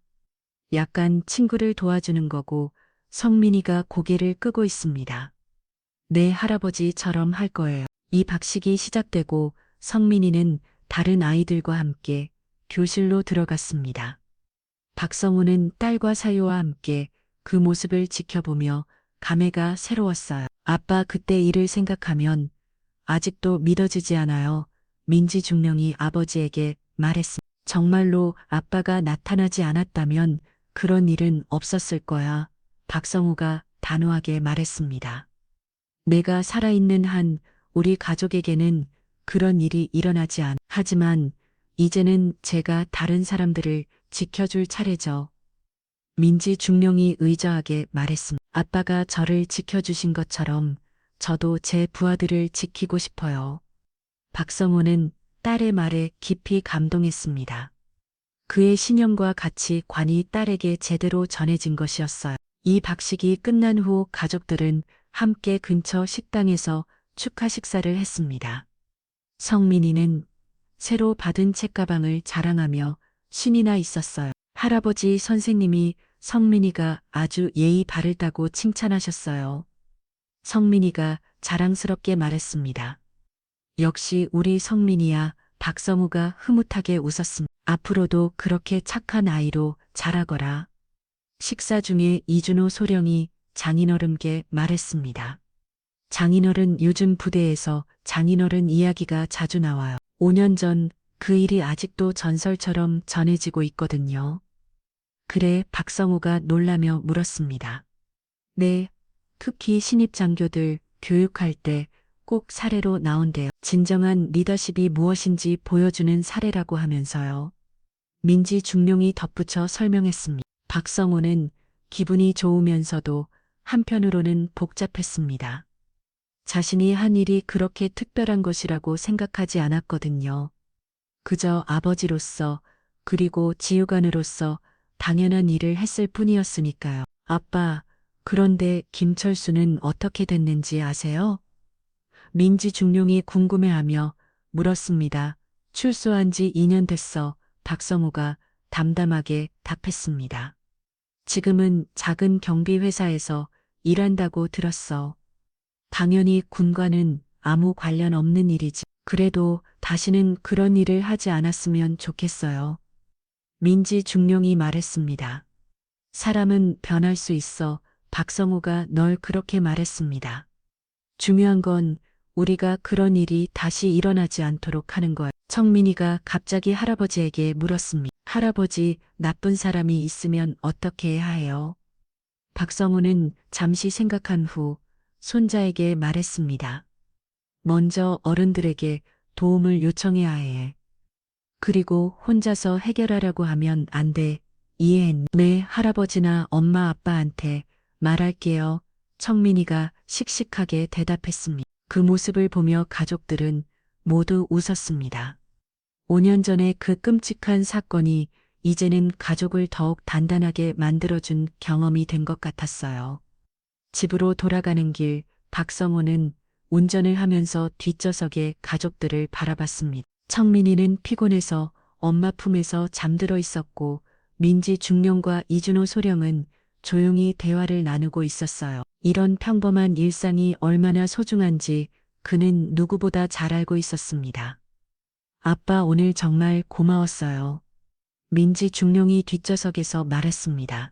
약간 친구를 도와주는 거고. 성민이가 고개를 끄고 있습니다. 내 할아버지처럼 할 거예요. 이 박식이 시작되고 성민이는 다른 아이들과 함께 교실로 들어갔습니다. 박성우는 딸과 사유와 함께 그 모습을 지켜보며 감회가 새로웠어요. 아빠, 그때 일을 생각하면 아직도 믿어지지 않아요. 민지 중령이 아버지에게 말했습니다. 정말로 아빠가 나타나지 않았다면 그런 일은 없었을 거야. 박성우가 단호하게 말했습니다. 내가 살아있는 한 우리 가족에게는 그런 일이 일어나지 않. 하지만 이제는 제가 다른 사람들을 지켜줄 차례죠. 민지 중령이 의젓하게 말했습니다. 아빠가 저를 지켜주신 것처럼 저도 제 부하들을 지키고 싶어요. 박성호는 딸의 말에 깊이 감동했습니다. 그의 신념과 같이 관이 딸에게 제대로 전해진 것이었어요. 이 박식이 끝난 후 가족들은 함께 근처 식당에서 축하 식사를 했습니다. 성민이는 새로 받은 책가방을 자랑하며 신이 나 있었어요. 할아버지 선생님이 성민이가 아주 예의 바르다고 칭찬하셨어요. 성민이가 자랑스럽게 말했습니다. 역시 우리 성민이야. 박성우가 흐뭇하게 웃었습니다. 앞으로도 그렇게 착한 아이로 자라거라. 식사 중에 이준호 소령이 장인어른께 말했습니다. 장인어른 요즘 부대에서 장인어른 이야기가 자주 나와요. 5년 전 그 일이 아직도 전설처럼 전해지고 있거든요. 그래 박성우가 놀라며 물었습니다. 네, 특히 신입 장교들 교육할 때 꼭 사례로 나온대요. 진정한 리더십이 무엇인지 보여주는 사례라고 하면서요. 민지 중령이 덧붙여 설명했습니다. 박성우는 기분이 좋으면서도 한편으로는 복잡했습니다. 자신이 한 일이 그렇게 특별한 것이라고 생각하지 않았거든요. 그저 아버지로서 그리고 지휘관으로서 당연한 일을 했을 뿐이었으니까요. 아빠, 그런데 김철수는 어떻게 됐는지 아세요? 민지 중령이 궁금해하며 물었습니다. 출소한 지 2년 됐어. 박성우가 담담하게 답했습니다. 지금은 작은 경비회사에서 일한다고 들었어. 당연히 군과는 아무 관련 없는 일이지. 그래도 다시는 그런 일을 하지 않았으면 좋겠어요. 민지 중령이 말했습니다. 사람은 변할 수 있어. 박성우가 널 그렇게 말했습니다. 중요한 건 우리가 그런 일이 다시 일어나지 않도록 하는 거예요. 청민이가 갑자기 할아버지에게 물었습니다. 할아버지, 나쁜 사람이 있으면 어떻게 해야 해요? 박성우는 잠시 생각한 후 손자에게 말했습니다. 먼저 어른들에게 도움을 요청해야 해. 그리고 혼자서 해결하려고 하면 안 돼. 이해했니? 네, 할아버지나 엄마 아빠한테 말할게요. 청민이가 씩씩하게 대답했습니다. 그 모습을 보며 가족들은 모두 웃었습니다. 5년 전에 그 끔찍한 사건이 이제는 가족을 더욱 단단하게 만들어준 경험이 된 것 같았어요. 집으로 돌아가는 길, 박성호는 운전을 하면서 뒷좌석에 가족들을 바라봤습니다. 청민이는 피곤해서 엄마 품에서 잠들어 있었고 민지 중령과 이준호 소령은 조용히 대화를 나누고 있었어요. 이런 평범한 일상이 얼마나 소중한지 그는 누구보다 잘 알고 있었습니다. 아빠 오늘 정말 고마웠어요. 민지 중령이 뒷좌석에서 말했습니다.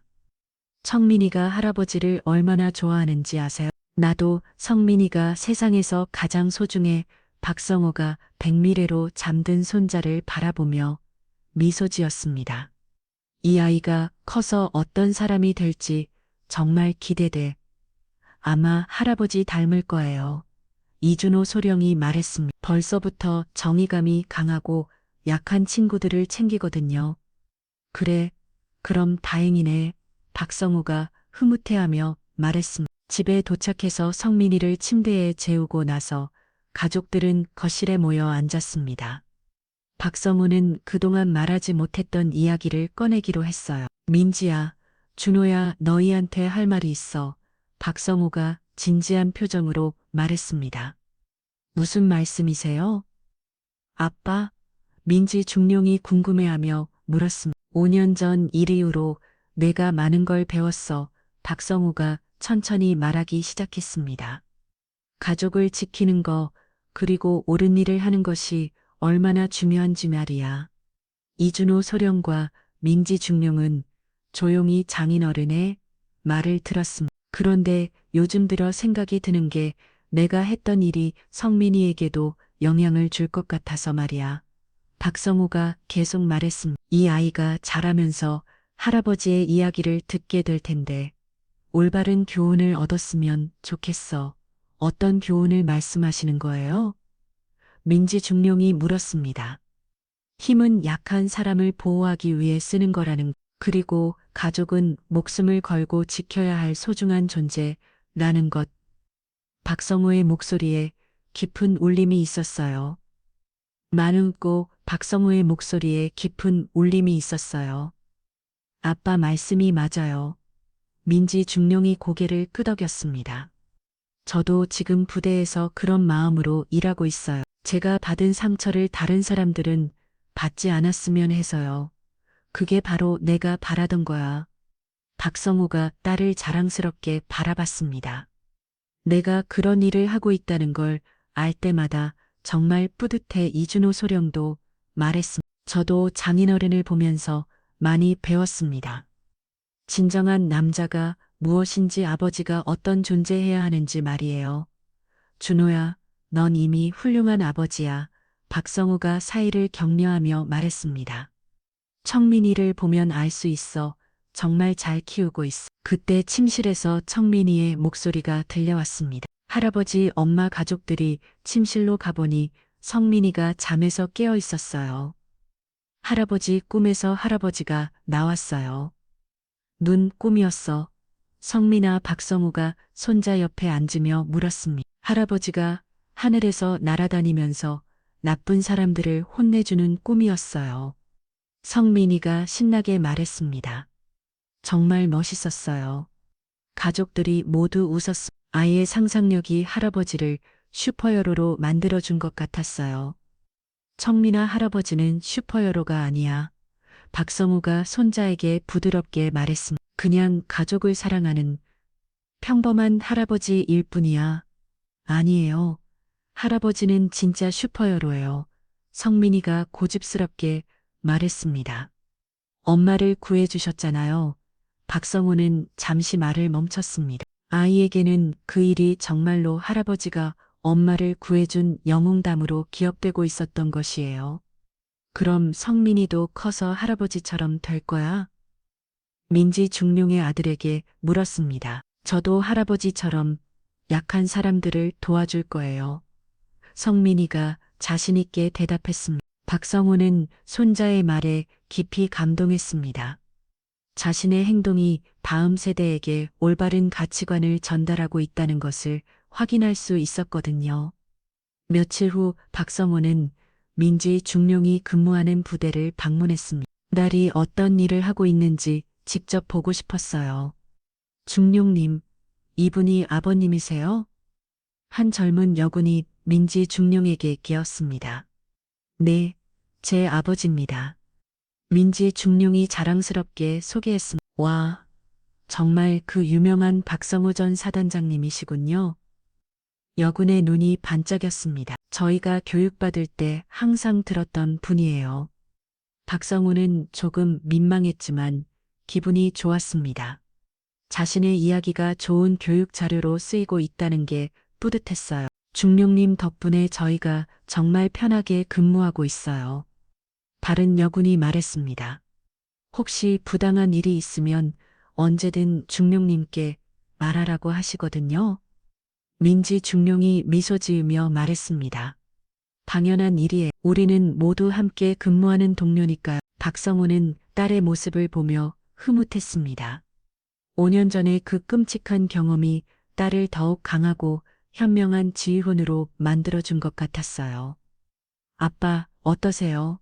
청민이가 할아버지를 얼마나 좋아하는지 아세요? 나도 성민이가 세상에서 가장 소중해. 박성호가 백미래로 잠든 손자를 바라보며 미소 지었습니다. 이 아이가 커서 어떤 사람이 될지 정말 기대돼. 아마 할아버지 닮을 거예요. 이준호 소령이 말했습니다. 벌써부터 정의감이 강하고 약한 친구들을 챙기거든요. 그래, 그럼 다행이네. 박성우가 흐뭇해하며 말했습니다. 집에 도착해서 성민이를 침대에 재우고 나서 가족들은 거실에 모여 앉았습니다. 박성우는 그동안 말하지 못했던 이야기를 꺼내기로 했어요. 민지야, 준호야, 너희한테 할 말이 있어. 박성우가 진지한 표정으로 말했습니다. 무슨 말씀이세요? 아빠, 민지 중령이 궁금해하며 물었습니다. 5년 전 일 이후로 내가 많은 걸 배웠어. 박성우가 천천히 말하기 시작했습니다. 가족을 지키는 거, 그리고 옳은 일을 하는 것이 얼마나 중요한지 말이야. 이준호 소령과 민지 중령은 조용히 장인어른의 말을 들었습니다. 그런데 요즘 들어 생각이 드는 게 내가 했던 일이 성민이에게도 영향을 줄 것 같아서 말이야. 박성우가 계속 말했습니다. 이 아이가 자라면서 할아버지의 이야기를 듣게 될 텐데 올바른 교훈을 얻었으면 좋겠어. 어떤 교훈을 말씀하시는 거예요? 민지 중령이 물었습니다. 힘은 약한 사람을 보호하기 위해 쓰는 거라는, 그리고 가족은 목숨을 걸고 지켜야 할 소중한 존재라는 것. 박성우의 목소리에 깊은 울림이 있었어요. 많은 웃고 박성우의 목소리에 깊은 울림이 있었어요. 아빠 말씀이 맞아요. 민지 중령이 고개를 끄덕였습니다. 저도 지금 부대에서 그런 마음으로 일하고 있어요. 제가 받은 상처를 다른 사람들은 받지 않았으면 해서요. 그게 바로 내가 바라던 거야. 박성우가 딸을 자랑스럽게 바라봤습니다. 내가 그런 일을 하고 있다는 걸 알 때마다 정말 뿌듯해. 이준호 소령도 말했습니다. 저도 장인어른을 보면서 많이 배웠습니다. 진정한 남자가 무엇인지, 아버지가 어떤 존재해야 하는지 말이에요. 준호야, 넌 이미 훌륭한 아버지야. 박성우가 사이를 격려하며 말했습니다. 청민이를 보면 알 수 있어. 정말 잘 키우고 있어. 그때 침실에서 청민이의 목소리가 들려왔습니다. 할아버지, 엄마, 가족들이 침실로 가보니 성민이가 잠에서 깨어 있었어요. 할아버지, 꿈에서 할아버지가 나왔어요. 눈 꿈이었어. 성민아. 박성우가 손자 옆에 앉으며 물었습니다. 할아버지가 하늘에서 날아다니면서 나쁜 사람들을 혼내주는 꿈이었어요. 성민이가 신나게 말했습니다. 정말 멋있었어요. 가족들이 모두 웃었습니다. 아이의 상상력이 할아버지를 슈퍼히어로로 만들어준 것 같았어요. 청민아, 할아버지는 슈퍼히어로가 아니야. 박성우가 손자에게 부드럽게 말했습니다. 그냥 가족을 사랑하는 평범한 할아버지일 뿐이야. 아니에요. 할아버지는 진짜 슈퍼히어로예요. 성민이가 고집스럽게 말했습니다. 엄마를 구해주셨잖아요. 박성우는 잠시 말을 멈췄습니다. 아이에게는 그 일이 정말로 할아버지가 엄마를 구해준 영웅담으로 기억되고 있었던 것이에요. 그럼 성민이도 커서 할아버지처럼 될 거야? 민지 중령의 아들에게 물었습니다. 저도 할아버지처럼 약한 사람들을 도와줄 거예요. 성민이가 자신있게 대답했습니다. 박성우는 손자의 말에 깊이 감동했습니다. 자신의 행동이 다음 세대에게 올바른 가치관을 전달하고 있다는 것을 확인할 수 있었거든요. 며칠 후 박성우는 민지 중령이 근무하는 부대를 방문했습니다. 딸이 어떤 일을 하고 있는지 직접 보고 싶었어요. 중령님, 이분이 아버님이세요? 한 젊은 여군이 민지 중령에게 끼었습니다. 네, 제 아버지입니다. 민지 중령이 자랑스럽게 소개했습니다. 와, 정말 그 유명한 박성우 전 사단장님이시군요. 여군의 눈이 반짝였습니다. 저희가 교육받을 때 항상 들었던 분이에요. 박성우는 조금 민망했지만 기분이 좋았습니다. 자신의 이야기가 좋은 교육 자료로 쓰이고 있다는 게 뿌듯했어요. 중령님 덕분에 저희가 정말 편하게 근무하고 있어요. 다른 여군이 말했습니다. 혹시 부당한 일이 있으면 언제든 중령님께 말하라고 하시거든요. 민지 중령이 미소 지으며 말했습니다. 당연한 일이에요. 우리는 모두 함께 근무하는 동료니까요. 박성우는 딸의 모습을 보며 흐뭇했습니다. 5년 전의 그 끔찍한 경험이 딸을 더욱 강하고 현명한 지휘원으로 만들어준 것 같았어요. 아빠, 어떠세요?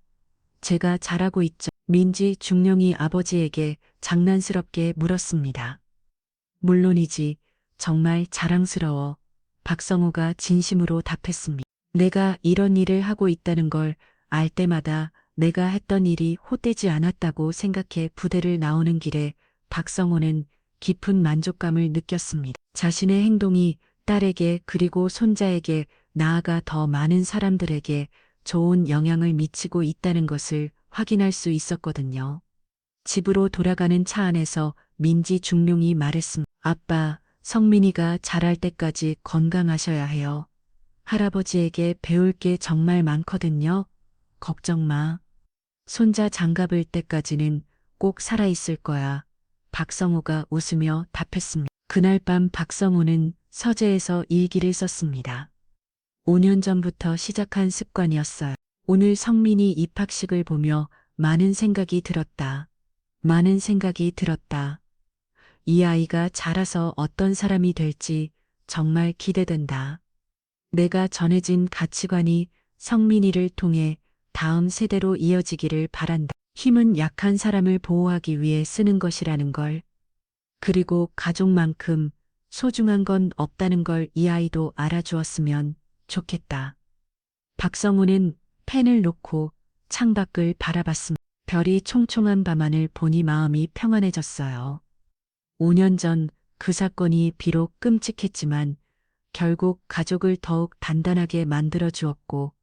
제가 잘하고 있죠? 민지 중령이 아버지에게 장난스럽게 물었습니다. 물론이지, 정말 자랑스러워. 박성우가 진심으로 답했습니다. 내가 이런 일을 하고 있다는 걸 알 때마다 내가 했던 일이 헛되지 않았다고 생각해 부대를 나오는 길에 박성우는 깊은 만족감을 느꼈습니다. 자신의 행동이 딸에게 그리고 손자에게 나아가 더 많은 사람들에게 좋은 영향을 미치고 있다는 것을 확인할 수 있었거든요. 집으로 돌아가는 차 안에서 민지 중령이 말했습니다. 아빠, 성민이가 자랄 때까지 건강하셔야 해요. 할아버지에게 배울 게 정말 많거든요. 걱정 마. 손자 장가볼 때까지는 꼭 살아있을 거야. 박성호가 웃으며 답했습니다. 그날 밤 박성호는 서재에서 일기를 썼습니다. 5년 전부터 시작한 습관이었어요. 오늘 성민이 입학식을 보며 많은 생각이 들었다. 많은 생각이 들었다. 이 아이가 자라서 어떤 사람이 될지 정말 기대된다. 내가 전해진 가치관이 성민이를 통해 다음 세대로 이어지기를 바란다. 힘은 약한 사람을 보호하기 위해 쓰는 것이라는 걸. 그리고 가족만큼 소중한 건 없다는 걸 이 아이도 알아주었으면 좋겠다. 박성우는 펜을 놓고 창밖을 바라봤습니다. 별이 총총한 밤하늘 보니 마음이 평안해졌어요. 5년 전 그 사건이 비록 끔찍했지만 결국 가족을 더욱 단단하게 만들어 주었고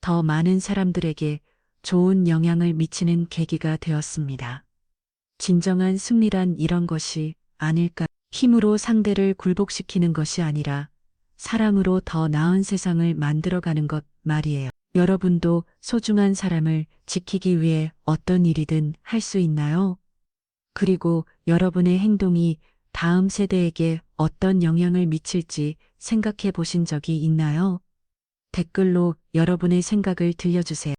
더 많은 사람들에게 좋은 영향을 미치는 계기가 되었습니다. 진정한 승리란 이런 것이 아닐까. 힘으로 상대를 굴복시키는 것이 아니라 사랑으로 더 나은 세상을 만들어가는 것 말이에요. 여러분도 소중한 사람을 지키기 위해 어떤 일이든 할 수 있나요? 그리고 여러분의 행동이 다음 세대에게 어떤 영향을 미칠지 생각해 보신 적이 있나요? 댓글로 여러분의 생각을 들려주세요.